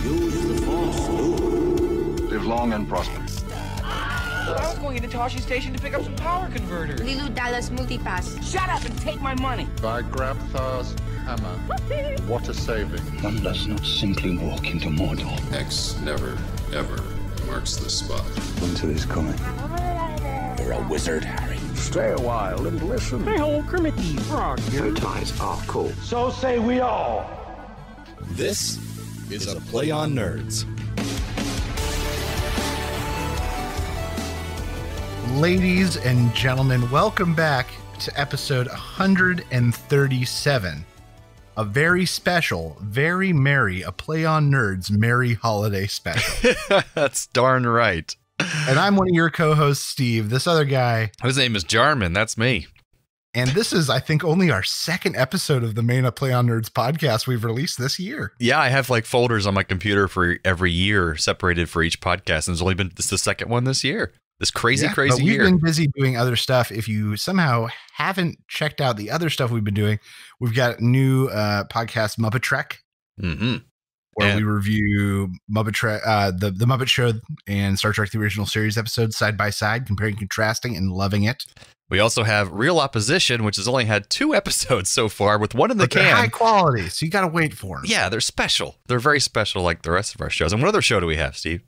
Use the Force, Luke. Live long and prosper. I was going into Toshi Station to pick up some power converters. Lilu Dallas Multipass. Shut up and take my money. By Grabthar's hammer. What a saving. One does not simply walk into Mordor. X never, ever marks the spot. Winter is coming. You're a wizard, Harry. Stay a while and listen. Hey, old Kermit the Frog here. Bow ties are cool. So say we all. This is a Play on Nerds. Ladies and gentlemen, welcome back to episode 137. A very special, very merry, a Play on Nerds merry holiday special. That's darn right. And I'm one of your co-hosts, Steve. This other guy, His name is Jarman. That's me. and this is, I think, only our second episode of the main A Play on Nerds podcast we've released this year. Yeah, I have like folders on my computer for every year separated for each podcast. And this is the second one this year. This crazy But year. we've been busy doing other stuff. If you somehow haven't checked out the other stuff we've been doing, we've got a new podcast, Muppet Trek, where we review Muppet Trek, the Muppet Show and Star Trek: The Original Series episodes side by side, comparing, contrasting, and loving it. We also have Real Opposition, which has only had 2 episodes so far, with one in the But they're can. high quality, so you got to wait for them. Yeah, they're special. They're very special, like the rest of our shows. And what other show do we have, Steve?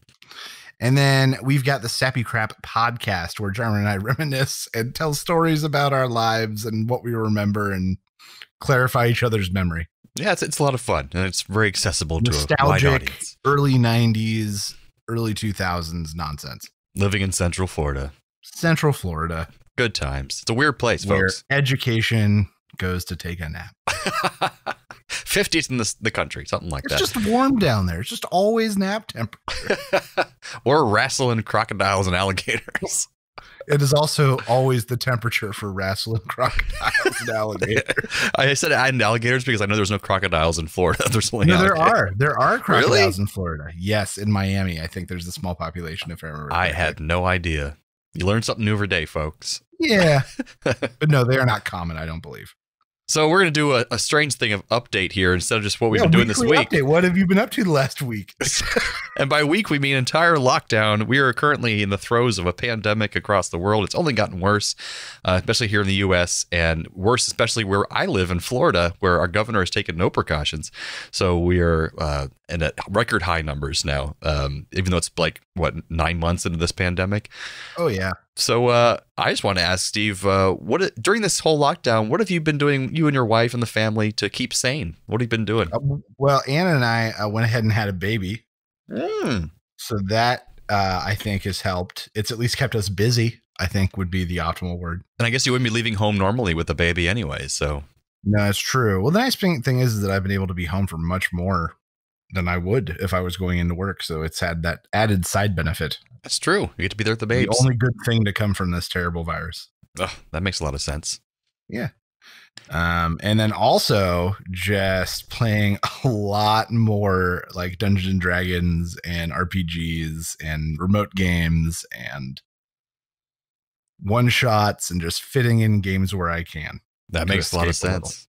And then we've got the Sappy Crap podcast, where Jarman and I reminisce and tell stories about our lives and what we remember and clarify each other's memory. Yeah, it's a lot of fun, and it's very accessible to a wide Nostalgic, audience. early 90s, early 2000s nonsense. Living in Central Florida. Central Florida. Good times. It's a weird place, Where folks. education goes to take a nap. 50s in the country, something like It's that. just warm down there. It's just always nap temperature. Or wrestling crocodiles and alligators. It is also always the temperature for wrestling crocodiles and alligators. I said and alligators because I know there's no crocodiles in Florida. There's only No, there alligators. are. There are crocodiles Really? in Florida. Yes, in Miami, I think there's a small population, if I remember. I correctly. had no idea. You learn something new every day, folks. Yeah. But no, they are not common, I don't believe. So we're going to do a strange thing of update here instead of just what we've been doing this weekly week. Update. What have you been up to the last week? And by week, we mean entire lockdown. We are currently in the throes of a pandemic across the world. It's only gotten worse, especially here in the U.S., and worse, especially where I live in Florida, where our governor has taken no precautions. So we are in at record high numbers now, even though it's like, 9 months into this pandemic. Oh, yeah. So I just want to ask Steve, during this whole lockdown, what have you been doing, you and your wife and the family, to keep sane? What have you been doing? Well, Anna and I went ahead and had a baby. So that, I think, has helped. It's at least kept us busy, I think would be the optimal word. And I guess you wouldn't be leaving home normally with the baby anyway, so. No, it's true. Well, the nice thing is that I've been able to be home for much more than I would if I was going into work. So it's had that added side benefit. That's true. You get to be there with the babes. The only good thing to come from this terrible virus. Oh, that makes a lot of sense. Yeah. And then also just playing a lot more like Dungeons and Dragons and RPGs and remote games and one shots and just fitting in games where I can. That makes a lot of sense.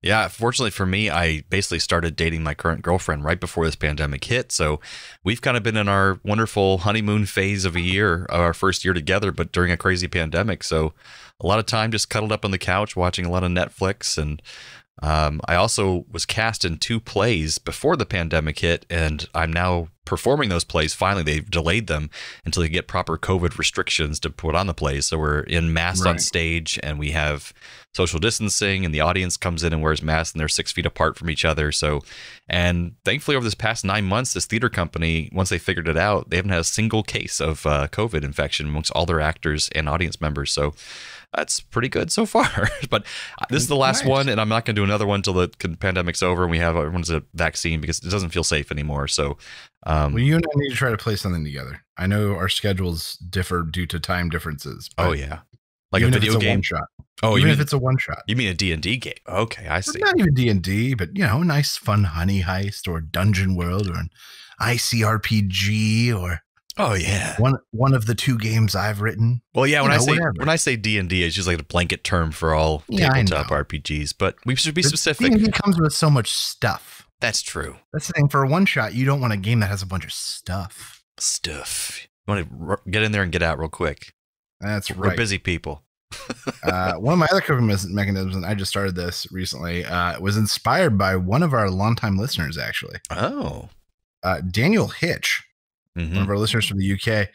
Yeah, fortunately for me, I basically started dating my current girlfriend right before this pandemic hit. So we've kind of been in our wonderful honeymoon phase of a year, our first year together, but during a crazy pandemic. So a lot of time just cuddled up on the couch, watching a lot of Netflix. And I also was cast in 2 plays before the pandemic hit, and I'm now performing those plays. Finally, they've delayed them until they get proper COVID restrictions to put on the plays. So we're in masks on stage, and we have social distancing, and the audience comes in and wears masks, and they're 6 feet apart from each other. So, and thankfully over this past 9 months, this theater company, once they figured it out, they haven't had a single case of COVID infection amongst all their actors and audience members. So that's pretty good so far. But this is the last one, and I'm not going to do another one until the pandemic's over and we have everyone's a vaccine, because it doesn't feel safe anymore. So, well, you and I need to try to play something together. I know our schedules differ due to time differences. Oh yeah, like even a video if it's game. A one shot. Oh, even you if mean, it's a one shot. You mean a D&D game? Okay, I see. Not even D&D, but a nice fun Honey Heist or Dungeon World or an ICRPG or oh yeah, one of the 2 games I've written. Well, yeah, when I say D&D, it's just like a blanket term for all tabletop RPGs, but we should be specific. D&D comes with so much stuff. That's true. That's the thing. For a one shot, you don't want a game that has a bunch of stuff. Stuff. You want to get in there and get out real quick. That's right. We're busy people. One of my other coping mechanisms, and I just started this recently, was inspired by one of our longtime listeners, actually. Oh. Daniel Hitch, one of our listeners from the UK.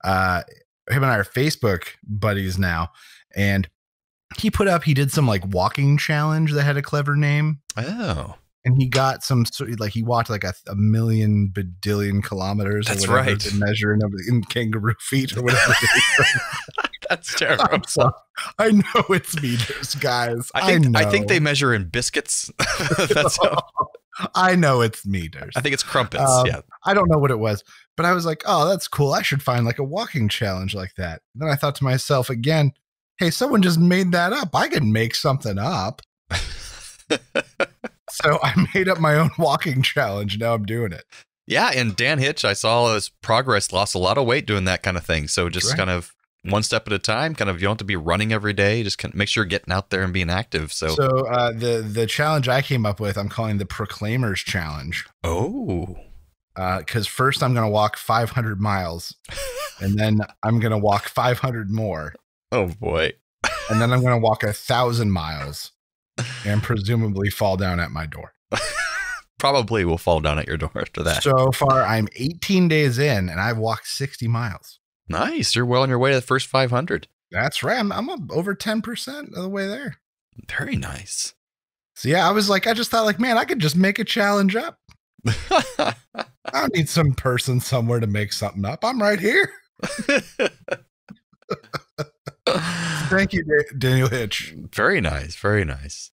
Him and I are Facebook buddies now. And he did some like walking challenge that had a clever name. Oh. And he got he walked like a million badillion kilometers. That's or whatever right. to measure in kangaroo feet or whatever. That's terrible. I know it's meters, guys. I think they measure in biscuits. That's how. I know it's meters. I think it's Krampus. Yeah. I don't know what it was, but I was like, oh, that's cool. I should find like a walking challenge like that. And then I thought to myself again, hey, someone just made that up. I could make something up. So I made up my own walking challenge. Now I'm doing it. Yeah. And Dan Hitch, I saw his progress, lost a lot of weight doing that kind of thing. So just kind of one step at a time, you don't have to be running every day. Just make sure you're getting out there and being active. So the challenge I came up with, I'm calling the Proclaimers Challenge. Oh. Because first I'm going to walk 500 miles and then I'm going to walk 500 more. Oh boy. And then I'm going to walk 1,000 miles and presumably fall down at my door. Probably will fall down at your door after that. So far, I'm 18 days in and I've walked 60 miles. Nice. You're well on your way to the first 500. That's right. I'm over 10% of the way there. Very nice. So yeah, I just thought man, I could just make a challenge up. I don't need some person somewhere to make something up. I'm right here. Thank you, Daniel Hitch. Very nice. Very nice.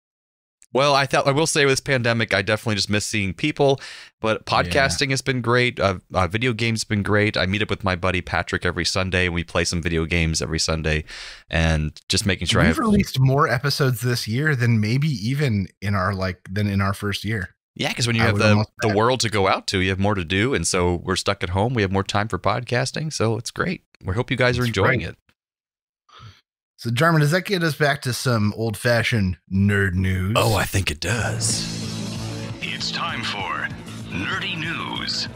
Well, I will say with this pandemic, I definitely just miss seeing people, but podcasting has been great. Video games have been great. I meet up with my buddy Patrick every Sunday and we play some video games every Sunday and just making sure We've released more episodes this year than maybe even in our first year. Yeah, because when you have the world to go out to, you have more to do. And so we're stuck at home. We have more time for podcasting. So it's great. We hope you guys are enjoying it. So, Jarman, does that get us back to some old-fashioned nerd news? Oh, I think it does. It's time for Nerdy News.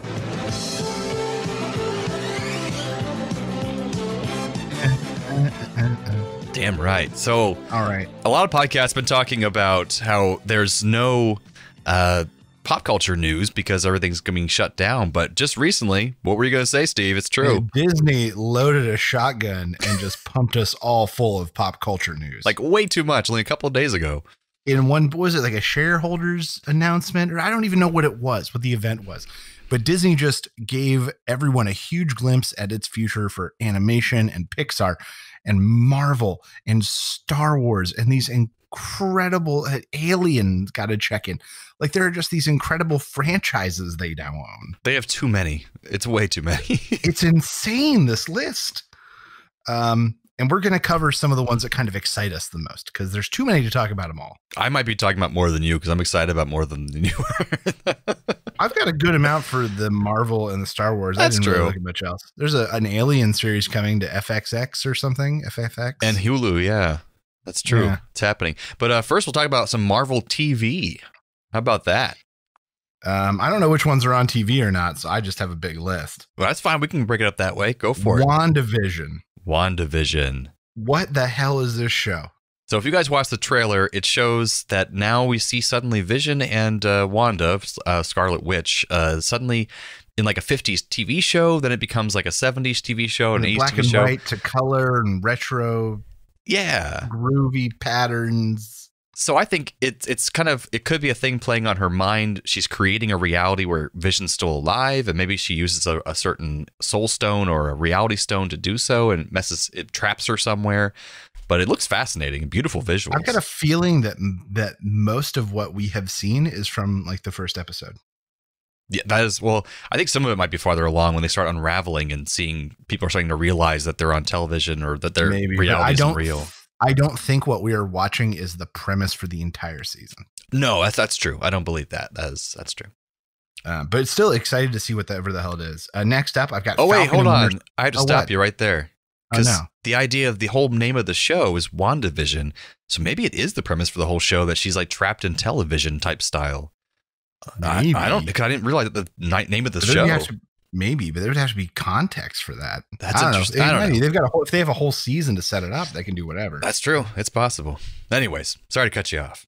Damn right. So, all right. A lot of podcasts have been talking about how there's no pop culture news because everything's being shut down. But just recently, what were you going to say, Steve? It's true. Disney loaded a shotgun and just pumped us all full of pop culture news. Like way too much, only a couple of days ago. In one, was it like a shareholders announcement? Or I don't even know what the event was. But Disney just gave everyone a huge glimpse at its future for animation and Pixar and Marvel and Star Wars and these incredible Aliens got to check in. Like there are just these incredible franchises they now own. They have too many. It's way too many. It's insane, this list. And we're going to cover some of the ones that kind of excite us the most because there's too many to talk about them all. I might be talking about more than you because I'm excited about more than you are. I've got a good amount for the Marvel and the Star Wars. That's I didn't true. Really look at much else. There's an Alien series coming to FXX or something. FFX. And Hulu, yeah. That's true. Yeah. It's happening. But first, we'll talk about some Marvel TV. How about that? I don't know which ones are on TV or not, so I just have a big list. Well, that's fine. We can break it up that way. Go for it. WandaVision. What the hell is this show? So if you guys watch the trailer, it shows that now we see suddenly Vision and Wanda, Scarlet Witch, suddenly in like a 50s TV show. Then it becomes like a 70s TV show and an 80s black TV and show. white to color and retro. Yeah. Groovy patterns. So I think it could be a thing playing on her mind. She's creating a reality where Vision's still alive, and maybe she uses a certain soul stone or a reality stone to do so, and it traps her somewhere. But it looks fascinating, beautiful visuals. I've got a feeling that most of what we have seen is from like the first episode. Yeah, that is. Well, I think some of it might be farther along when they start unraveling and seeing people are starting to realize that they're on television or that their reality isn't real. I don't think what we are watching is the premise for the entire season. No, that's true. I don't believe that. That's true. But still excited to see whatever the hell it is. Next up, I've got. Oh, wait, hold on. I have to stop you right there. Because no. the idea of the whole name of the show is WandaVision. So maybe it is the premise for the whole show that she's like trapped in television type style. Maybe. I don't because I didn't realize the name of the But show. Maybe, but there would have to be context for that. That's I don't interesting. know. I don't know. They've got if they have a whole season to set it up, they can do whatever. That's true. It's possible. Anyways, sorry to cut you off.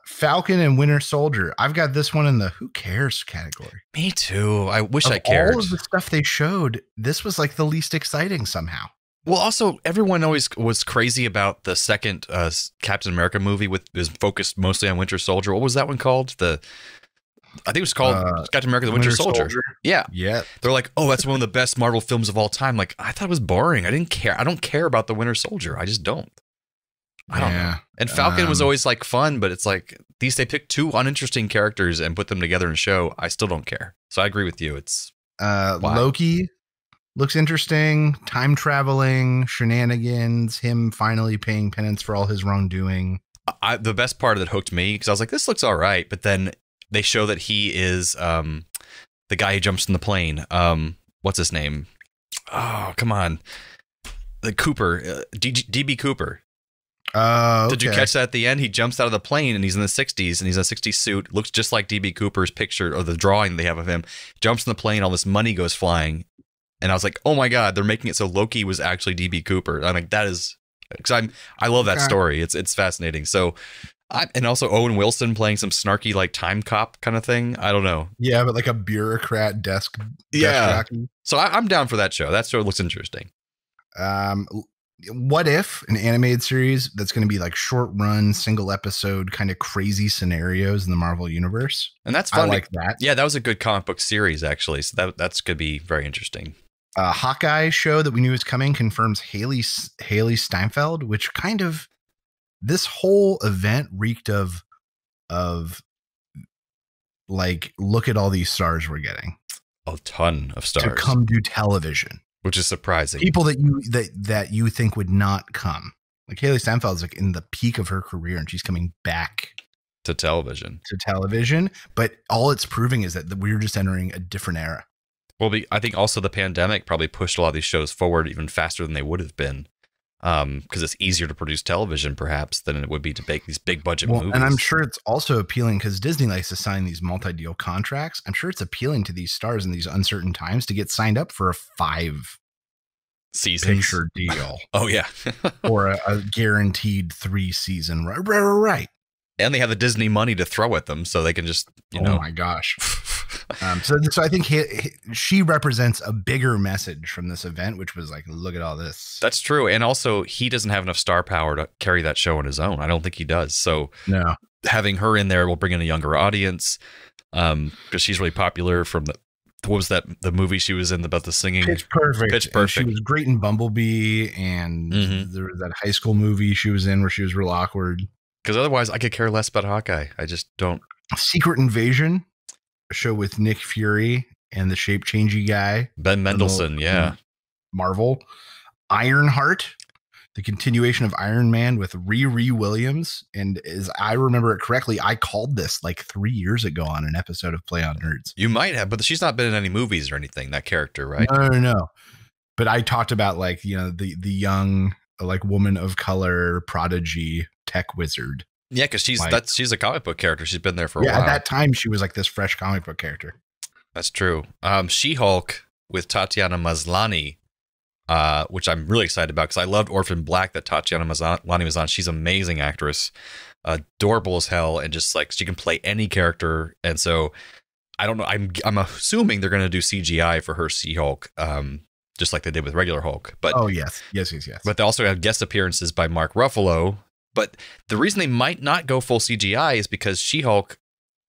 Falcon and Winter Soldier. I've got this one in the who cares category. Me too. I wish I cared. All of the stuff they showed, this was like the least exciting somehow. Well, also, everyone always was crazy about the second Captain America movie was focused mostly on Winter Soldier. What was that one called? I think it was called Captain America: The Winter Soldier. Yeah. They're like, oh, that's one of the best Marvel films of all time. Like, I thought it was boring. I didn't care. I don't care about the Winter Soldier. I just don't. I don't know. And Falcon was always like fun, but it's like they picked two uninteresting characters and put them together in a show. I still don't care. So I agree with you. It's Loki looks interesting. Time traveling shenanigans. Him finally paying penance for all his wrongdoing. The best part that hooked me because I was like, this looks all right, but then they show that he is the guy who jumps from the plane. What's his name? Oh, come on, the Cooper, DB Cooper. Okay. Did you catch that at the end? He jumps out of the plane and he's in the 60s and he's in a 60s suit. Looks just like DB Cooper's picture or the drawing they have of him. Jumps in the plane, all this money goes flying. And I was like, oh my God, they're making it so Loki was actually DB Cooper. I'm like, that is because I love that story. It's fascinating. So and also Owen Wilson playing some snarky like time cop kind of thing. I don't know. Yeah, but like a bureaucrat desk. Jockey. So I'm down for that show. That show looks interesting. What If, an animated series that's going to be like short run, single episode, kind of crazy scenarios in the Marvel universe. And that's fun. I like that. Yeah, that was a good comic book series, actually. So that's could be very interesting. Hawkeye show that we knew was coming confirms Haley Steinfeld, which kind of this whole event reeked of like, look at all these stars we're getting. A ton of stars. To come to television. Which is surprising. People that you think would not come. Like Haley Steinfeld is like in the peak of her career and she's coming back to television. But all it's proving is that we're just entering a different era. Well, I think also the pandemic probably pushed a lot of these shows forward even faster than they would have been. Because it's easier to produce television, perhaps, than it would be to make these big budget movies. And I'm sure it's also appealing because Disney likes to sign these multi-deal contracts. I'm sure it's appealing to these stars in these uncertain times to get signed up for a 5 season picture deal. Oh, yeah. Or a guaranteed 3 season. Right. And they have the Disney money to throw at them, so they can just, Oh my gosh. So I think she represents a bigger message from this event, which was like, look at all this. That's true. And also, he doesn't have enough star power to carry that show on his own. I don't think he does. So having her in there will bring in a younger audience because she's really popular from what was the movie she was in about the singing? Pitch Perfect. And she was great in Bumblebee, and there was that high school movie she was in where she was real awkward. Because otherwise, I could care less about Hawkeye. I just don't. Secret Invasion, a show with Nick Fury and the shape-changey guy. Ben Mendelsohn, Marvel. Ironheart, the continuation of Iron Man with Riri Williams. And as I remember it correctly, I called this like 3 years ago on an episode of Play on Nerds. You might have, but she's not been in any movies or anything, that character, right? No. But I talked about like, the young, like woman of color prodigy tech wizard. Yeah, because she's a comic book character. She's been there for a while. At that time, she was like this fresh comic book character. That's true. She-Hulk with Tatiana Maslany, which I'm really excited about because I loved Orphan Black that Tatiana Maslany was on. She's an amazing actress, adorable as hell, and just like she can play any character. And so I don't know. I'm assuming they're going to do CGI for her She-Hulk, just like they did with regular Hulk. But yes. But they also have guest appearances by Mark Ruffalo. But the reason they might not go full CGI is because She-Hulk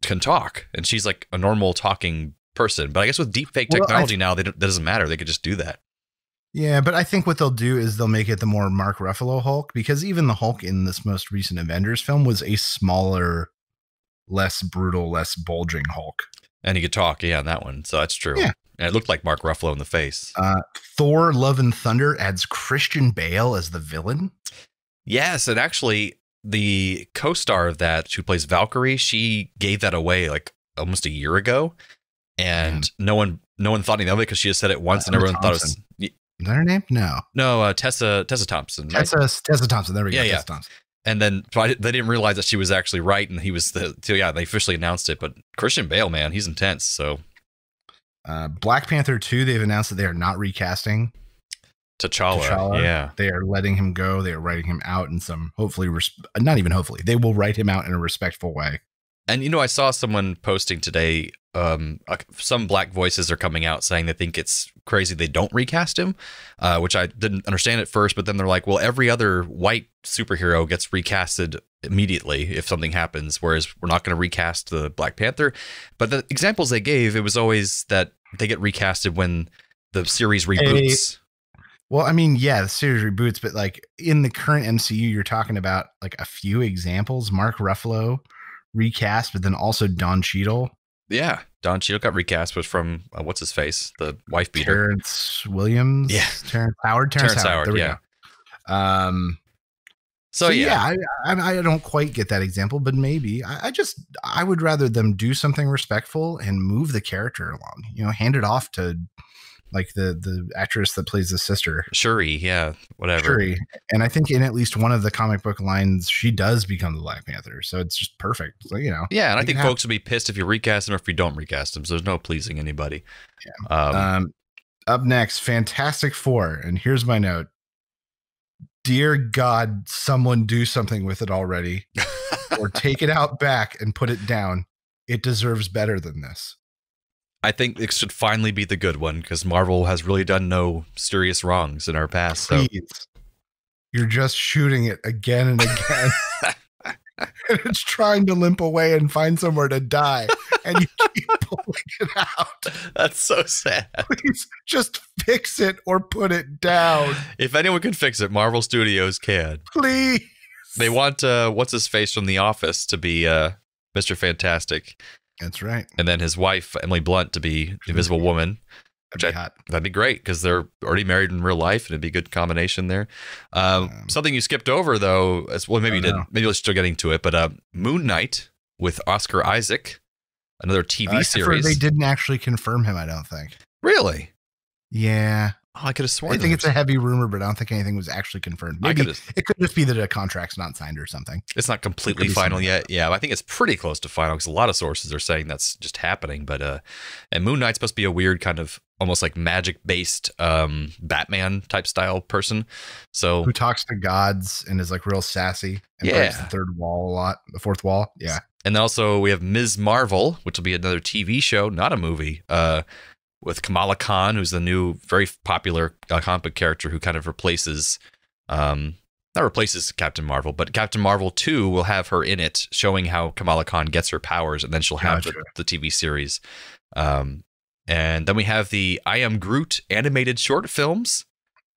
can talk, and she's like a normal talking person. But I guess with deepfake technology now, that doesn't matter. They could just do that. Yeah, but I think what they'll do is they'll make it the more Mark Ruffalo Hulk, because even the Hulk in this most recent Avengers film was a smaller, less brutal, less bulging Hulk. And he could talk, in that one. So that's true. Yeah. And it looked like Mark Ruffalo in the face. Thor Love and Thunder adds Christian Bale as the villain. Yes, and actually the co-star of that, who plays Valkyrie, she gave that away like almost a year ago, and no one thought anything of it because she just said it once, and everyone thought it was. Is that her name? No, Tessa Thompson. Right? Tessa Thompson. There we go. Yeah. Tessa Thompson. And then they didn't realize that she was actually right, and he was they officially announced it. But Christian Bale, man, he's intense. So, Black Panther 2, they've announced that they are not recasting T'Challa. Yeah, they are letting him go. They are writing him out in some, hopefully, not even hopefully, they will write him out in a respectful way. And I saw someone posting today. Some black voices are coming out saying they think it's crazy they don't recast him, which I didn't understand at first. But then they're like, well, every other white superhero gets recasted immediately if something happens, whereas we're not going to recast the Black Panther. But the examples they gave, it was always that they get recasted when the series reboots. Well, I mean, yeah, the series reboots, but like in the current MCU, you're talking about like a few examples. Mark Ruffalo recast, but then also Don Cheadle. Yeah, Don Cheadle got recast, was from what's his face, the wife beater, Terrence Williams. Yeah, Terrence Howard. There we go. So yeah, I don't quite get that example, but maybe I would rather them do something respectful and move the character along. Hand it off to like the actress that plays the sister, Shuri. Yeah, whatever. Shuri. And I think in at least one of the comic book lines, she does become the Black Panther. So it's just perfect. So, Yeah, and I think folks would be pissed if you recast him or if you don't recast him. So there's no pleasing anybody. Yeah. Up next, Fantastic Four. And here's my note. Dear God, someone do something with it already, or take it out back and put it down. It deserves better than this. I think it should finally be the good one because Marvel has really done no serious wrongs in our past. Please. You're just shooting it again and again. And it's trying to limp away and find somewhere to die. And you keep pulling it out. That's so sad. Please just fix it or put it down. If anyone can fix it, Marvel Studios can. Please. They want what's his face from The Office to be Mr. Fantastic. That's right. And then his wife, Emily Blunt, to be the Invisible Woman. That'd be great because they're already married in real life, and it'd be a good combination there. Something you skipped over, though, maybe you didn't. Maybe we're still getting to it, but Moon Knight with Oscar Isaac, another TV series. They didn't actually confirm him, I don't think. Really? Yeah. Oh, I could have sworn. I think it's a heavy rumor, but I don't think anything was actually confirmed. Maybe it could just be that a contract's not signed or something. It's not completely final yet. Yeah, I think it's pretty close to final because a lot of sources are saying that's just happening. But and Moon Knight's supposed to be a weird kind of almost like magic-based Batman type style person. So who talks to gods and is like real sassy and breaks the fourth wall. Yeah. And then also we have Ms. Marvel, which will be another TV show, not a movie. With Kamala Khan, who's the new, very popular comic book character who kind of replaces, not replaces Captain Marvel, but Captain Marvel 2 will have her in it, showing how Kamala Khan gets her powers, and then she'll have the TV series. And then we have the I Am Groot animated short films,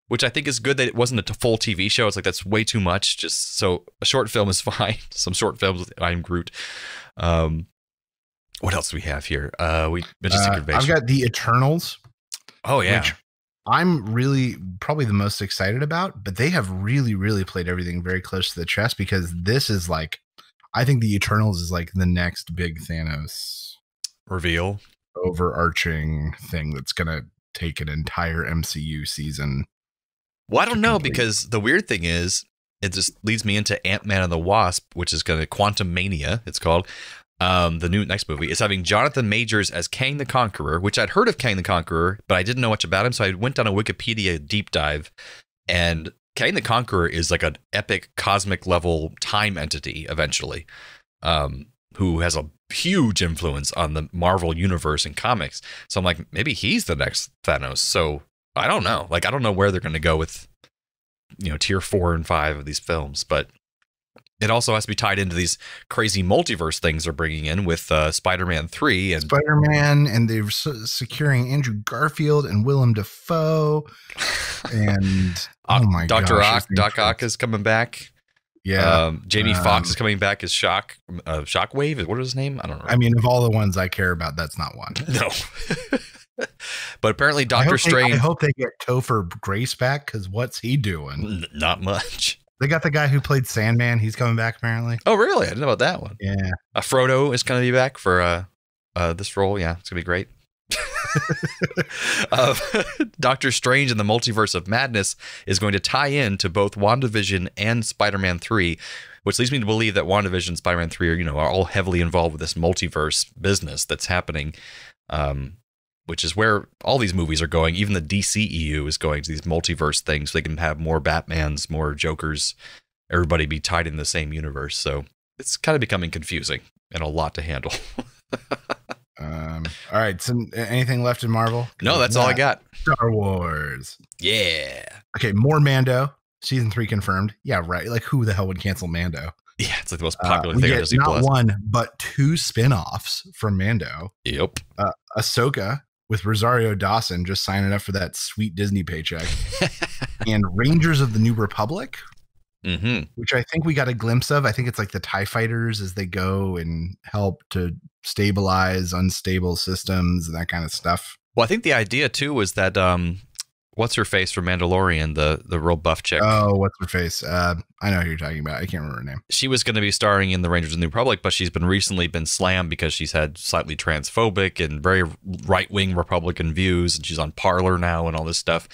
which I think is good that it wasn't a full TV show. It's like, that's way too much. Just so a short film is fine. Some short films with I Am Groot. What else do we have here? We mentioned Secret Invasion. I've got the Eternals. Oh, yeah. Which I'm really probably the most excited about, but they have really, really played everything very close to the chest because this is like, I think the Eternals is like the next big Thanos reveal, overarching thing that's going to take an entire MCU season. Well, I don't know, because the weird thing is, it just leads me into Ant-Man and the Wasp, which is going to Quantum Mania, it's called. The new next movie is having Jonathan Majors as Kang the Conqueror, which I'd heard of Kang the Conqueror, but I didn't know much about him. So I went down a Wikipedia deep dive, and Kang the Conqueror is like an epic cosmic level time entity eventually, who has a huge influence on the Marvel universe and comics. So I'm like, maybe he's the next Thanos. So I don't know. Like, I don't know where they're going to go with, tier 4 and 5 of these films, but it also has to be tied into these crazy multiverse things they're bringing in with Spider-Man 3 and Spider-Man, and they're securing Andrew Garfield and Willem Dafoe, and Dr. Doc Ock is coming back. Yeah, Jamie Foxx is coming back as Shockwave. What is his name? I don't know. I mean, of all the ones I care about, that's not one. No. But apparently, Doctor Strange. I hope they get Topher Grace back, because what's he doing? Not much. They got the guy who played Sandman. He's coming back, apparently. Oh, really? I didn't know about that one. Yeah. Frodo is going to be back for this role. Yeah, it's going to be great. Doctor Strange and the Multiverse of Madness is going to tie in to both WandaVision and Spider-Man 3, which leads me to believe that WandaVision and Spider-Man 3 are all heavily involved with this multiverse business that's happening, which is where all these movies are going. Even the DCEU is going to these multiverse things so they can have more Batmans, more Jokers, everybody be tied in the same universe. So it's kind of becoming confusing and a lot to handle. All right. So anything left in Marvel? No, that's all I got. Star Wars. Yeah. Okay. More Mando. Season 3 confirmed. Yeah, right. Like, who the hell would cancel Mando? Yeah, it's like the most popular we thing on get Disney not Plus. one, but 2 spin-offs from Mando. Yep. Ahsoka with Rosario Dawson just signing up for that sweet Disney paycheck. And Rangers of the New Republic, which I think we got a glimpse of. I think it's like the TIE fighters as they go and help to stabilize unstable systems and that kind of stuff. Well, I think the idea, too, was that what's her face from Mandalorian, the real buff chick. Oh, what's her face? I know who you're talking about. I can't remember her name. She was going to be starring in the Rangers of the New Republic, but she's been recently slammed because she's had slightly transphobic and very right-wing Republican views, and she's on Parler now and all this stuff.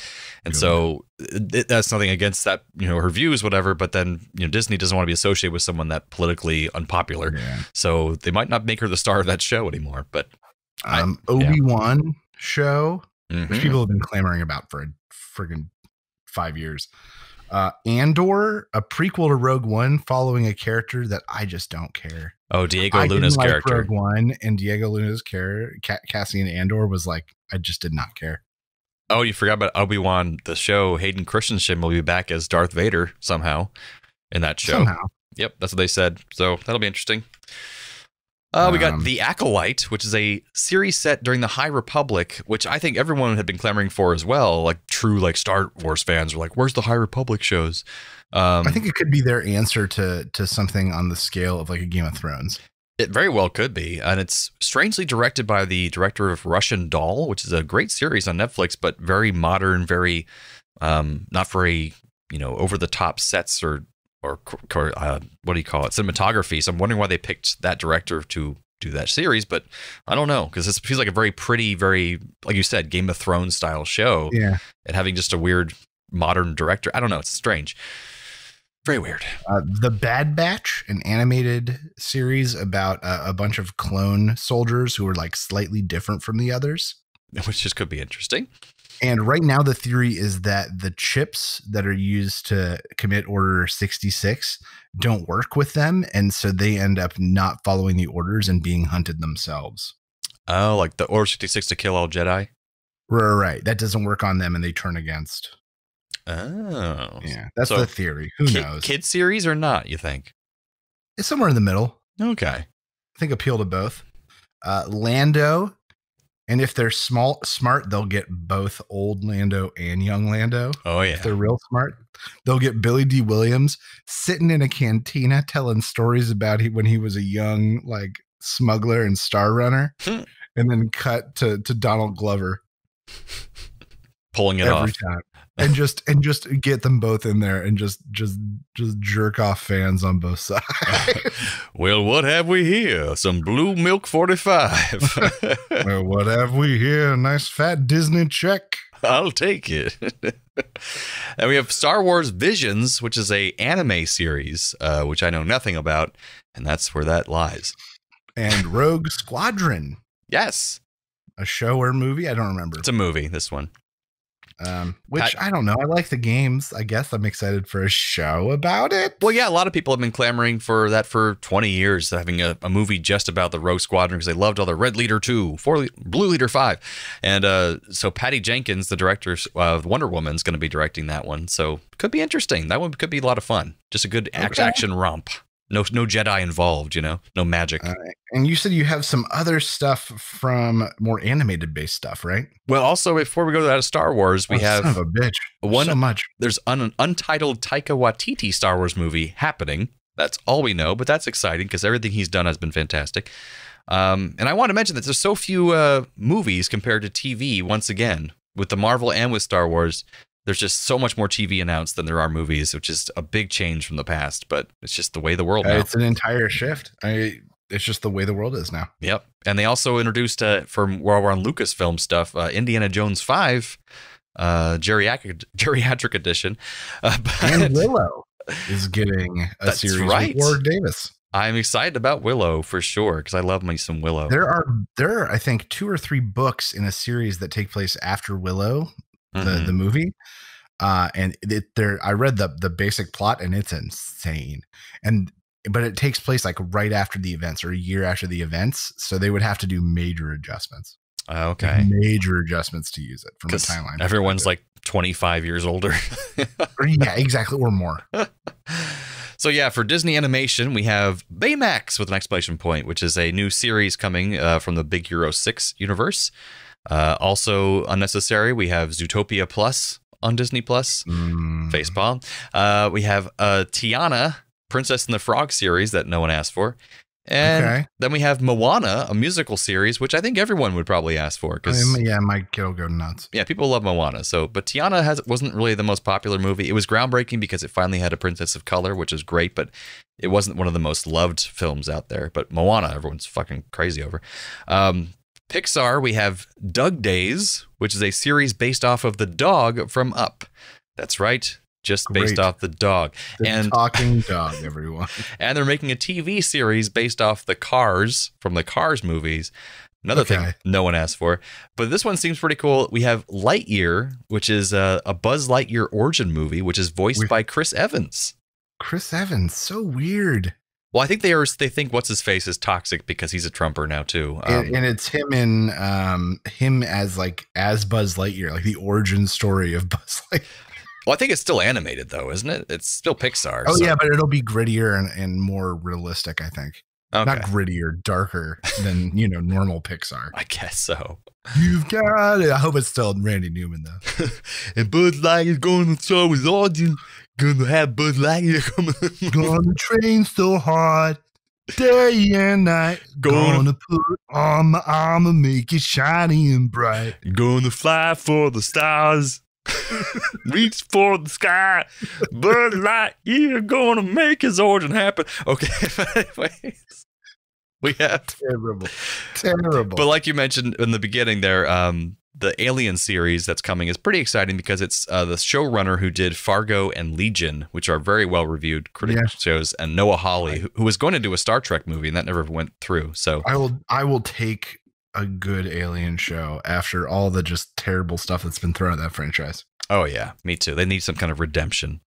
And so that's nothing against that, her views, whatever. But then, Disney doesn't want to be associated with someone that politically unpopular. Yeah. So they might not make her the star of that show anymore. But Obi-Wan show, which people have been clamoring about for a friggin' 5 years. Andor, a prequel to Rogue One, following a character that I just don't care. Oh, Diego Luna's character. Rogue One and Diego Luna's character, Cassian Andor, was like, I just did not care. Oh, you forgot about Obi-Wan, the show. Hayden Christensen will be back as Darth Vader somehow in that show. Somehow. Yep, that's what they said. So that'll be interesting. We got The Acolyte, which is a series set during the High Republic, which I think everyone had been clamoring for as well. Like true, Star Wars fans were like, "Where's the High Republic shows?" I think it could be their answer to something on the scale of like a Game of Thrones. It very well could be, and it's strangely directed by the director of Russian Doll, which is a great series on Netflix, but very modern, very not very over the top sets or what do you call it, cinematography. So I'm wondering why they picked that director to do that series, but I don't know, because this feels like a very pretty, very, like you said, Game of Thrones style show. Yeah, and having just a weird modern director, I don't know, it's strange, very weird. The Bad Batch, an animated series about a bunch of clone soldiers who are like slightly different from the others, which just could be interesting. And right now, the theory is that the chips that are used to commit Order 66 don't work with them. And so they end up not following the orders and being hunted themselves. Oh, like the Order 66 to kill all Jedi? Right. That doesn't work on them and they turn against. Oh. Yeah, that's the theory. Who knows? Kid series or not, you think? It's somewhere in the middle. Okay. I think appeal to both. Lando. And if they're smart, they'll get both old Lando and young Lando. Oh, yeah. If they're real smart, they'll get Billy D. Williams sitting in a cantina telling stories about when he was a young, smuggler and star runner. And then cut to Donald Glover. Pulling it every off. time. And just get them both in there and just jerk off fans on both sides. Well, what have we here? Some blue milk 45. Well, what have we here? A nice fat Disney check. I'll take it. And we have Star Wars Visions, which is a anime series, which I know nothing about, and that's where that lies. And Rogue Squadron. Yes. A show or movie? I don't remember. It's a movie, this one. Which I don't know. I like the games. I guess I'm excited for a show about it. Well, yeah, a lot of people have been clamoring for that for 20 years, having a movie just about the Rogue Squadron, because they loved all the Red Leader 2, Blue Leader 5. And so Patty Jenkins, the director of Wonder Woman, is going to be directing that one. So could be interesting. That one could be a lot of fun. Just a good action romp. No Jedi involved, no magic. And you said you have some other stuff from more animated based stuff, right? Well, also before we go to that Star Wars, we have son of a bitch. So much. There's an untitled Taika Waititi Star Wars movie happening. That's all we know, but that's exciting because everything he's done has been fantastic. And I want to mention that there's so few movies compared to TV. Once again, with the Marvel and with Star Wars, there's just so much more TV announced than there are movies, which is a big change from the past, but it's just the way the world now. It's an entire shift. it's just the way the world is now. Yep. And they also introduced, from while we're on Lucasfilm stuff, Indiana Jones 5, geriatric edition. And Willow is getting a series with Warwick Davis. I'm excited about Willow for sure, because I love me some Willow. There are, I think, 2 or 3 books in a series that take place after Willow, the movie. And I read the basic plot, and it's insane. But it takes place like right after the events, or a year after the events. So they would have to do major adjustments. Okay. Major adjustments to use it from the timeline. Everyone's like 25 years older. Yeah, exactly. Or more. So yeah, for Disney Animation, we have Baymax with an exclamation point, which is a new series coming from the Big Hero 6 universe. Also unnecessary, we have Zootopia Plus on Disney Plus. Facepalm. We have Tiana, Princess and the Frog series that no one asked for. And then we have Moana, a musical series, which I think everyone would probably ask for. Yeah, my kid will go nuts. Yeah, people love Moana. But Tiana wasn't really the most popular movie. It was groundbreaking because it finally had a princess of color, which is great, but it wasn't one of the most loved films out there. But Moana, everyone's fucking crazy over. Pixar, we have Doug Days, which is a series based off of the dog from Up. That's right. Just based off the dog. The talking dog, everyone. And they're making a TV series based off the Cars from the Cars movies. Another thing no one asked for. But this one seems pretty cool. We have Lightyear, which is a Buzz Lightyear origin movie, which is voiced by Chris Evans. Chris Evans, so weird. Well, I think they think what's his face is toxic because he's a Trumper now too. And it's him as Buzz Lightyear, like the origin story of Buzz Lightyear. Well, I think it's still animated, though, isn't it? It's still Pixar. Oh, yeah, but it'll be grittier and more realistic, I think. Okay. Not grittier, darker than, normal Pixar. I guess so. You've got it. I hope it's still Randy Newman, though. And Buzz Lightyear's going to Star Wars audience. Gonna have Buzz Lightyear coming. Gonna train so hard, day and night. Gonna put on my armor, make it shiny and bright. Gonna fly for the stars. Reach for the sky. Buzz Lightyear gonna make his origin happen. Okay, but anyways, we have terrible. But like you mentioned in the beginning there, the Alien series that's coming is pretty exciting because it's the showrunner who did Fargo and Legion, which are very well reviewed critic shows, and Noah Hawley, who was going to do a Star Trek movie and that never went through. So I will take a good Alien show after all the just terrible stuff that's been thrown at that franchise. Oh yeah, me too. They need some kind of redemption.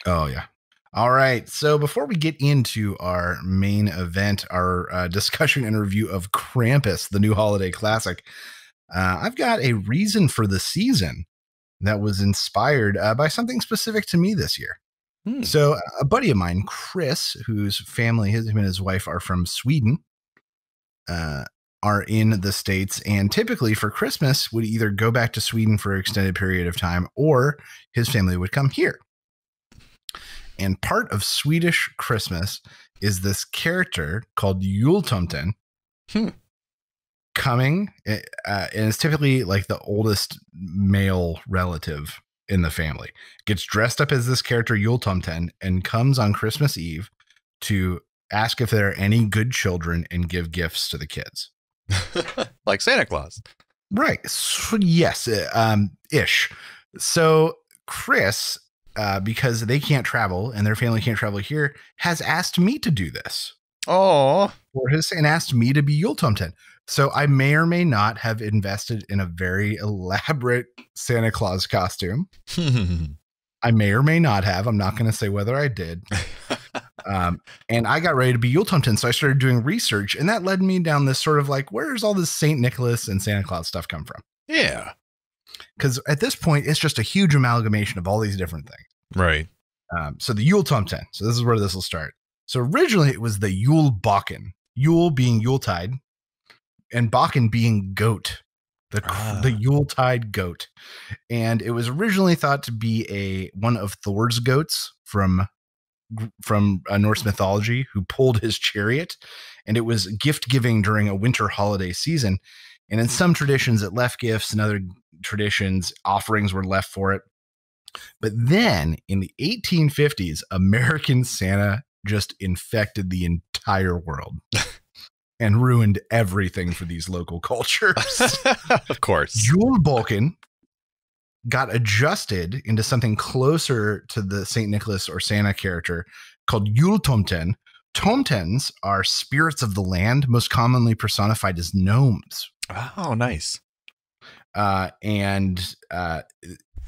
Oh yeah. All right. So before we get into our main event, our discussion and review of Krampus, the new holiday classic, I've got a reason for the season that was inspired by something specific to me this year. So a buddy of mine, Chris, whose family, him and his wife are from Sweden, are in the States, and typically for Christmas would either go back to Sweden for an extended period of time, or his family would come here. And part of Swedish Christmas is this character called Jultomten coming, and it's typically like the oldest male relative in the family, gets dressed up as this character Jultomten and comes on Christmas Eve to ask if there are any good children and give gifts to the kids. Like Santa Claus. Right. So, yes. Ish. So Chris, because they can't travel and their family can't travel here, has asked me to do this. Oh. And asked me to be Jultomten. So I may or may not have invested in a very elaborate Santa Claus costume. I may or may not have. I'm not going to say whether I did. And I got ready to be Jultomten, so I started doing research, and that led me down this sort of like, where's all this St. Nicholas and Santa Claus stuff come from? Yeah. Because at this point, it's just a huge amalgamation of all these different things. Right. So the Jultomten. So this is where this will start. So originally it was the Yule Bakken. Yule being Yuletide, and Bakken being goat. The Yuletide goat. And it was originally thought to be one of Thor's goats from Norse mythology, who pulled his chariot, and it was gift giving during a winter holiday season. And in some traditions it left gifts, in other traditions offerings were left for it. But then in the 1850s, American Santa just infected the entire world. and ruined everything for these local cultures. Of course. Julbolken got adjusted into something closer to the St. Nicholas or Santa character called Jultomten. Tomtens are spirits of the land, most commonly personified as gnomes. Oh, nice. And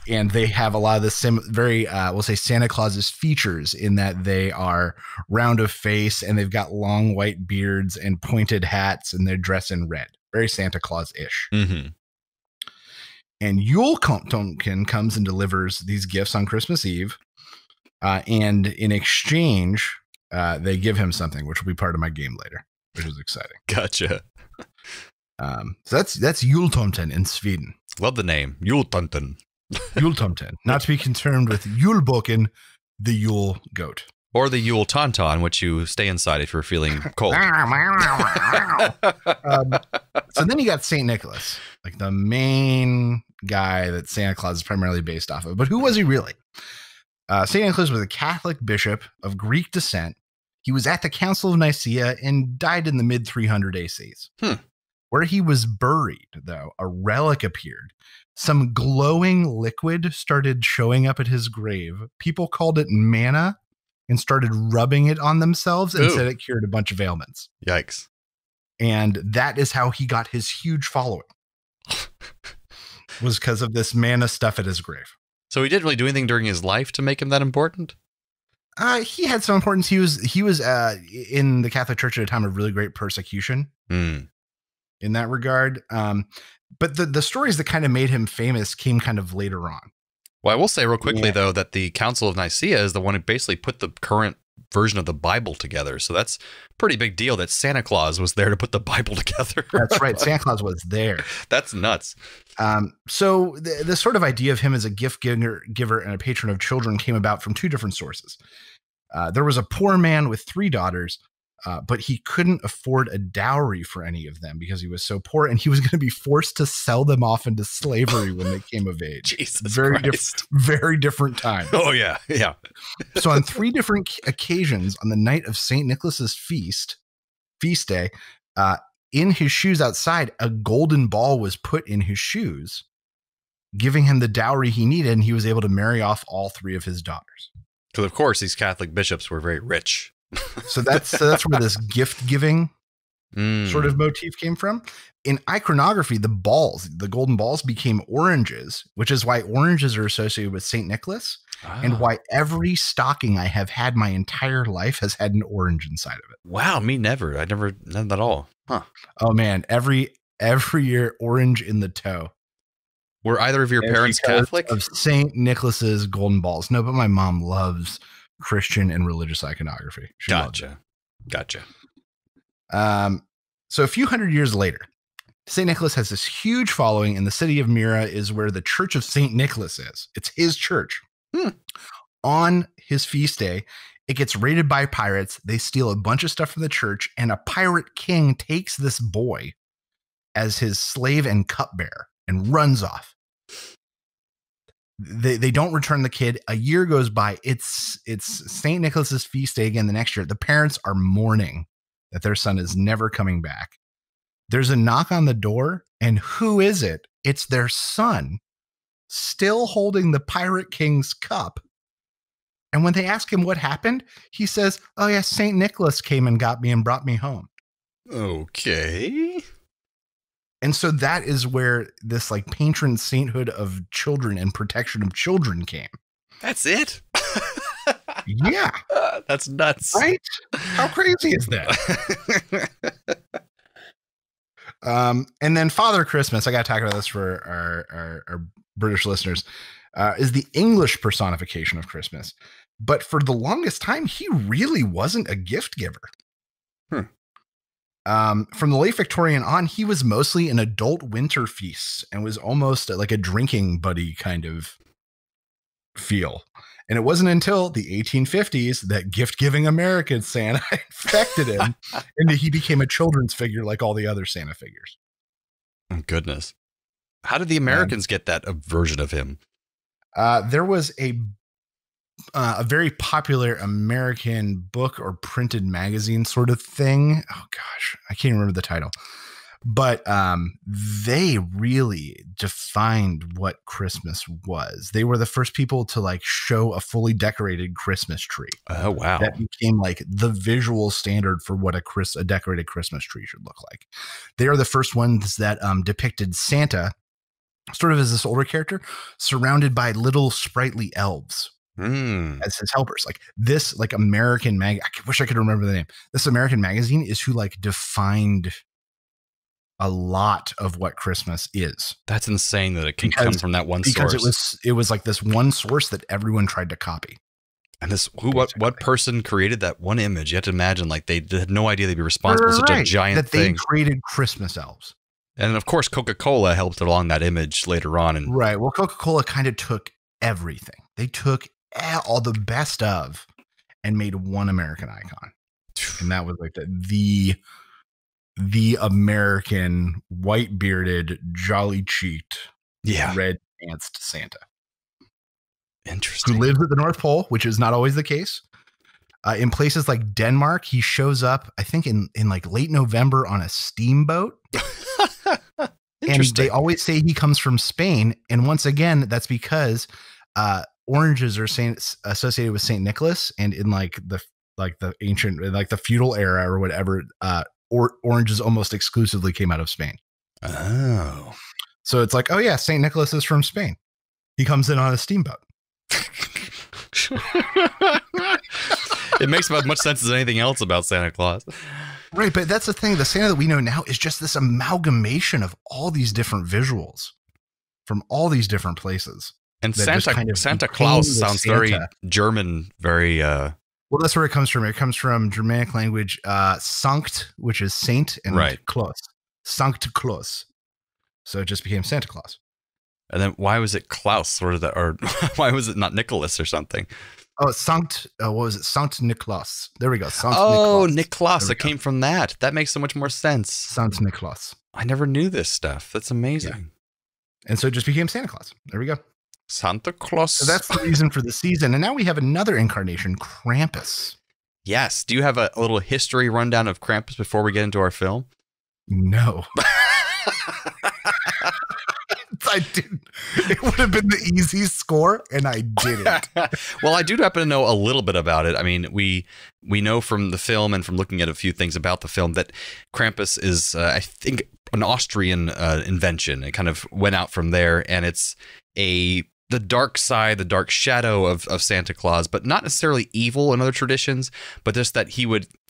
they have a lot of the we'll say Santa Claus's features in that they are round of face and they've got long white beards and pointed hats and they're dressed in red. Very Santa Claus-ish. Mm-hmm. And Jultomten comes and delivers these gifts on Christmas Eve. And in exchange, they give him something, which will be part of my game later, which is exciting. Gotcha. So that's Jultomten in Sweden. Love the name. Jultomten. Jultomten. Not to be confirmed with Julboken, the Yule goat. Or the Yule Tauntaun, which you stay inside if you're feeling cold. So then you got St. Nicholas, like the main guy that Santa Claus is primarily based off of. But who was he really? St. Nicholas was a Catholic bishop of Greek descent. He was at the Council of Nicaea and died in the mid-300 ACs. Where he was buried, though, a relic appeared. Some glowing liquid started showing up at his grave. People called it manna and started rubbing it on themselves and said it cured a bunch of ailments. Yikes. And that is how he got his huge following. Was because of this manna stuff at his grave. So he didn't really do anything during his life to make him that important? He had some importance. He was in the Catholic Church at a time of really great persecution in that regard. But the stories that kind of made him famous came kind of later on. Well, I will say real quickly, though, that the Council of Nicaea is the one who basically put the current version of the Bible together. So that's a pretty big deal that Santa Claus was there to put the Bible together. That's right. Santa Claus was there. That's nuts. So the sort of idea of him as a gift giver and a patron of children came about from two different sources. There was a poor man with 3 daughters, but he couldn't afford a dowry for any of them because he was so poor, and he was going to be forced to sell them off into slavery when they came of age. Jesus very different time. Oh, yeah. Yeah. So on 3 different occasions on the night of St. Nicholas's feast day, in his shoes outside, a golden ball was put in his shoes, giving him the dowry he needed, and he was able to marry off all 3 of his daughters. Because, of course, these Catholic bishops were very rich. So that's where this gift giving sort of motif came from. In iconography, the golden balls became oranges, which is why oranges are associated with St. Nicholas and why every stocking I have had my entire life has had an orange inside of it. Wow, me never. I never done that at all. Huh. Oh man, every year orange in the toe. Were either of your parents Catholic? Of St. Nicholas's golden balls. No, but my mom loves Christian and religious iconography. Gotcha. So a few hundred years later, St. Nicholas has this huge following, and the city of Mira is where the Church of St. Nicholas is. It's his church. On his feast day, it gets raided by pirates. They steal a bunch of stuff from the church, and a pirate king takes this boy as his slave and cupbearer and runs off. They don't return the kid. A year goes by. It's St. Nicholas's feast day again the next year. The parents are mourning that their son is never coming back. There's a knock on the door, and who is it? It's their son, still holding the Pirate King's cup. And when they ask him what happened, he says, "Oh yeah, St. Nicholas came and got me and brought me home." Okay. And so that is where this like patron sainthood of children and protection of children came. That's it? Yeah. That's nuts. Right? How crazy is that? And then Father Christmas, I got to talk about this for our British listeners, is the English personification of Christmas. But for the longest time, he really wasn't a gift giver. From the late Victorian on, he was mostly an adult winter feast and was almost like a drinking buddy kind of feel. And it wasn't until the 1850s that gift-giving American Santa infected him and he became a children's figure like all the other Santa figures. Oh, goodness. How did the Americans get that version of him? There was a a very popular American book or printed magazine sort of thing. Oh gosh, I can't remember the title. But they really defined what Christmas was. They were the first people to like show a fully decorated Christmas tree. Oh, wow. That became like the visual standard for what a decorated Christmas tree should look like. They are the first ones that depicted Santa sort of as this older character surrounded by little sprightly elves as his helpers. Like this, like American I wish I could remember the name. This American magazine is who like defined a lot of what Christmas is. That's insane that it can come from that one source. Because it was like this one source that everyone tried to copy. And what person created that one image? You have to imagine like they had no idea they'd be responsible for such a giant thing. They created Christmas elves. And of course, Coca-Cola helped along that image later on. And right. Well, Coca-Cola kind of took everything. They took all the best of and made one American icon. And that was like the American white-bearded, jolly-cheeked, red-pantsed Santa. Interesting. Who lives at the North Pole, which is not always the case. In places like Denmark, he shows up, I think, in like late November on a steamboat. And they always say he comes from Spain. And once again, that's because oranges are associated with St. Nicholas. And in like the ancient, like the feudal era or whatever, oranges almost exclusively came out of Spain. Oh. So it's like, oh yeah, St. Nicholas is from Spain. He comes in on a steamboat. It makes about as much sense as anything else about Santa Claus. Right, but that's the thing. The Santa that we know now is just this amalgamation of all these different visuals from all these different places. And Santa Claus sounds very German, very... Well, that's where it comes from. It comes from Germanic language, Sankt, which is saint, and Claus. Sankt Claus. So it just became Santa Claus. And then why was it Klaus or why was it not Nicholas or something? Oh, Sankt, what was it? Sankt Niklaus. There we go. Sankt Niklaus. It came from that. That makes so much more sense. Sankt Niklaus. I never knew this stuff. That's amazing. Yeah. And so it just became Santa Claus. There we go. Santa Claus. So that's the reason for the season. And now we have another incarnation, Krampus. Yes. Do you have a little history rundown of Krampus before we get into our film? No. I didn't. It would have been the easy score, and I didn't. Well, I do happen to know a little bit about it. I mean, we know from the film and from looking at a few things about the film that Krampus is, I think, an Austrian invention. It kind of went out from there, and it's the dark side, the dark shadow of Santa Claus, but not necessarily evil in other traditions, but just that